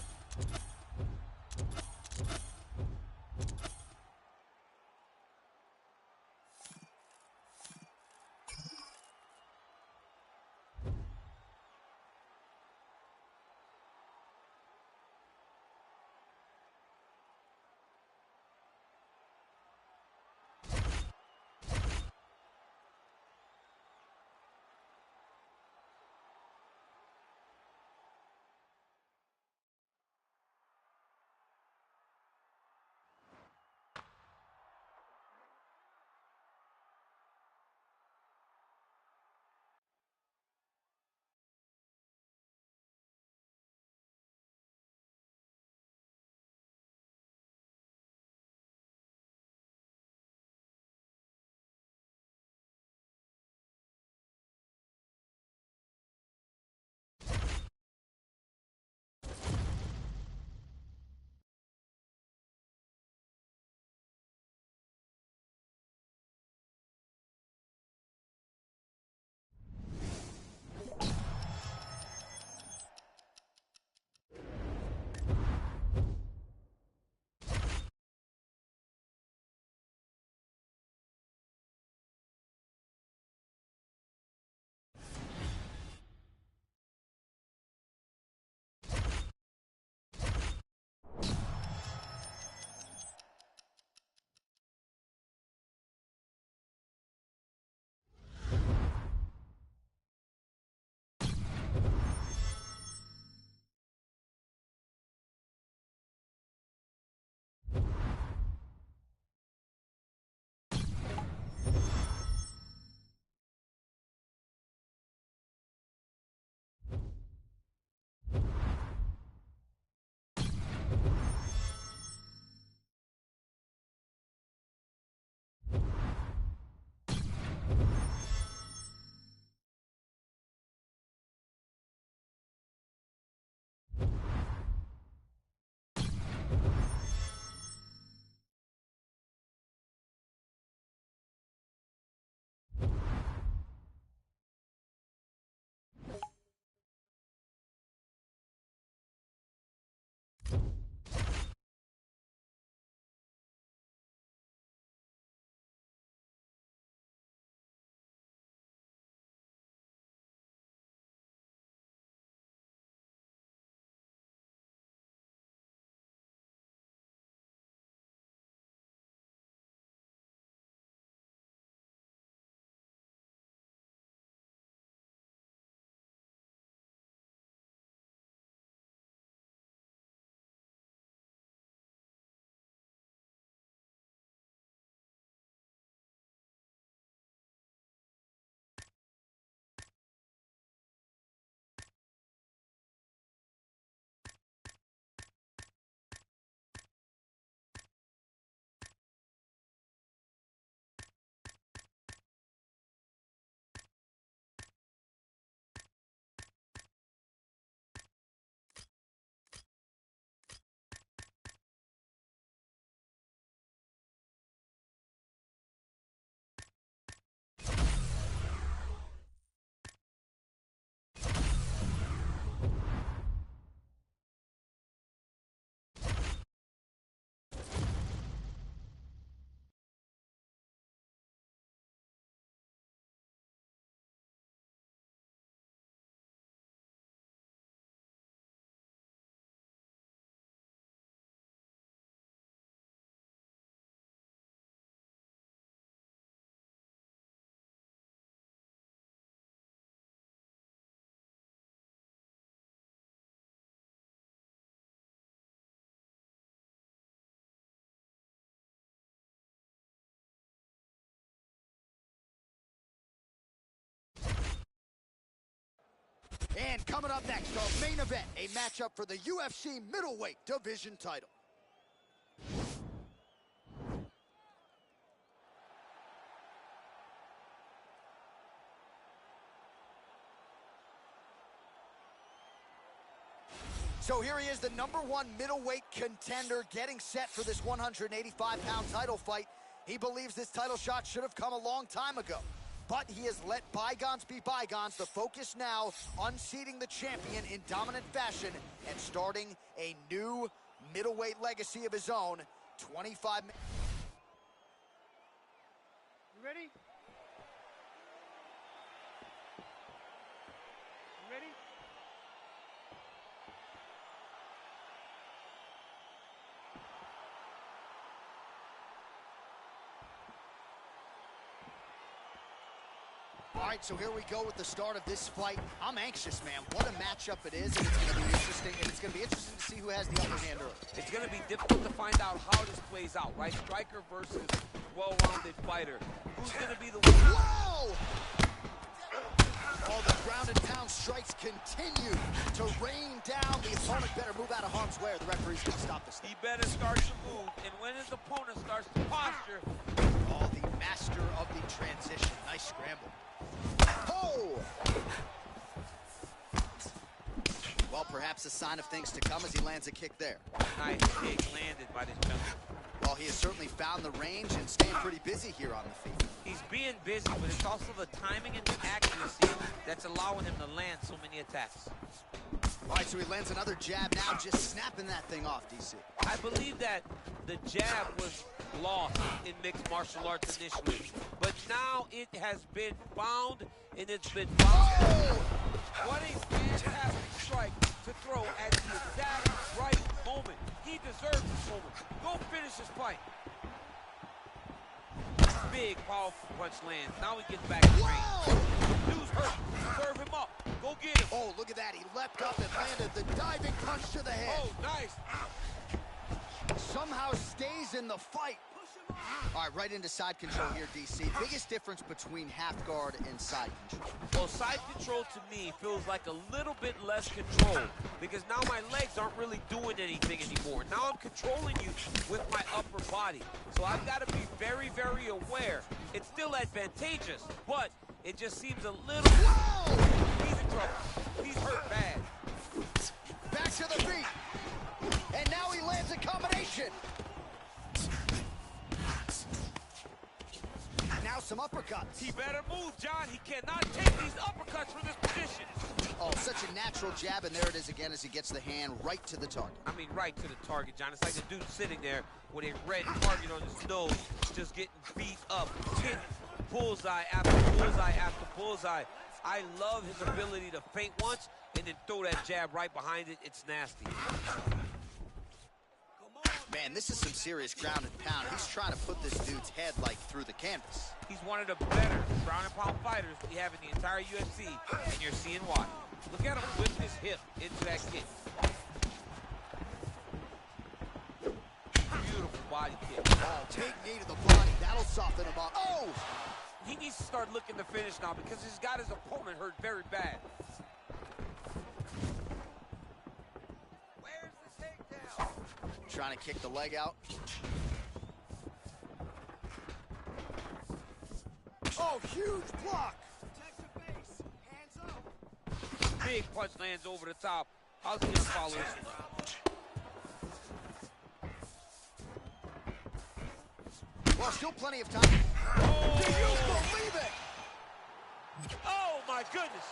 And coming up next, our main event, a matchup for the UFC middleweight division title. So here he is, the #1 middleweight contender, getting set for this 185-pound title fight. He believes this title shot should have come a long time ago, but he has let bygones be bygones. The focus now, unseating the champion in dominant fashion and starting a new middleweight legacy of his own. 25 minutes. You ready? You ready? All right, so here we go with the start of this fight. I'm anxious, man. What a matchup it is, and it's going to be interesting. And it's going to be interesting to see who has the upper hand early. It's going to be difficult to find out how this plays out, right? Striker versus well-rounded fighter. Who's going to be the winner? Whoa! All the ground and pound strikes continue to rain down. The opponent better move out of harm's way, or the referee's going to stop this thing. He better start to move, and when his opponent starts to posture. Oh, the master of the transition. Nice scramble. Oh! Well, perhaps a sign of things to come as he lands a kick there. Nice kick landed by this gentleman. Well, he has certainly found the range and staying pretty busy here on the feet. He's being busy, but it's also the timing and the accuracy that's allowing him to land so many attacks. All right, so he lands another jab now, just snapping that thing off, DC. I believe that the jab was lost in mixed martial arts initially, but now it has been found, and it's been found. Oh! What a fantastic strike to throw at the exact right moment. He deserves this moment. Go finish this fight. Big, powerful punch lands. Now he gets back in range. Dude's hurt. Serve him up. Go get him. Oh, look leapt up and landed the diving punch to the head. Oh, nice. Somehow stays in the fight. All right, right into side control here, DC. Biggest difference between half guard and side control. Well, side control to me feels like a little bit less control because now my legs aren't really doing anything anymore. Now I'm controlling you with my upper body. So I've got to be very, very aware. It's still advantageous, but it just seems a little... Whoa! He's in trouble. He's hurt bad. Back to the feet. And now he lands a combination. Now some uppercuts. He better move, John. He cannot take these uppercuts from this position. Oh, such a natural jab, and there it is again as he gets the hand right to the target. I mean, right to the target, John. It's like the dude sitting there with a red target on his nose, just getting beat up, hitting bullseye after bullseye after bullseye. I love his ability to feint once and then throw that jab right behind it. It's nasty. Man, this is some serious ground and pound. He's trying to put this dude's head, like, through the canvas. He's one of the better ground and pound fighters we have in the entire UFC, and you're seeing why. Look at him whip his hip into that kick. Beautiful body kick. Oh, big knee to the body. That'll soften him up. Oh! He needs to start looking to finish now because he's got his opponent hurt very bad. Where's the takedown? Trying to kick the leg out. Oh, huge block! Protect your face. Hands up. Big punch lands over the top. How's he gonna follow this one up? Well, still plenty of time. Oh! Do you believe it? Oh my goodness!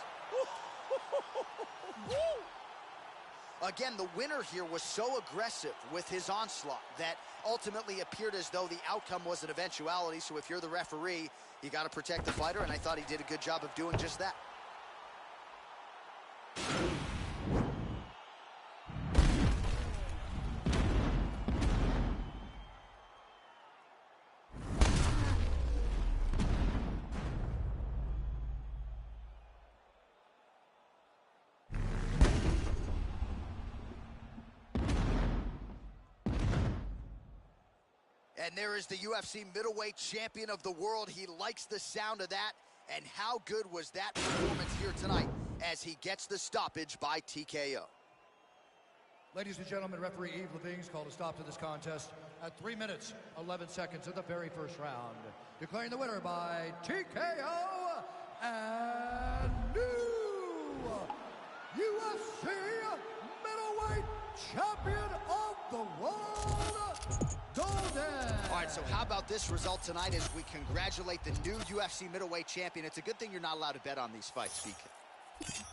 Again, the winner here was so aggressive with his onslaught that ultimately appeared as though the outcome was an eventuality. So if you're the referee, you got to protect the fighter, and I thought he did a good job of doing just that. And there is the UFC middleweight champion of the world. He likes the sound of that. And how good was that performance here tonight as he gets the stoppage by TKO. Ladies and gentlemen, referee Yves Lavigne called a stop to this contest at 3 minutes, 11 seconds of the very first round. Declaring the winner by TKO and new UFC middleweight champion of the world, Golden. All right, so how about this result tonight as we congratulate the new UFC middleweight champion. It's a good thing you're not allowed to bet on these fights, BK.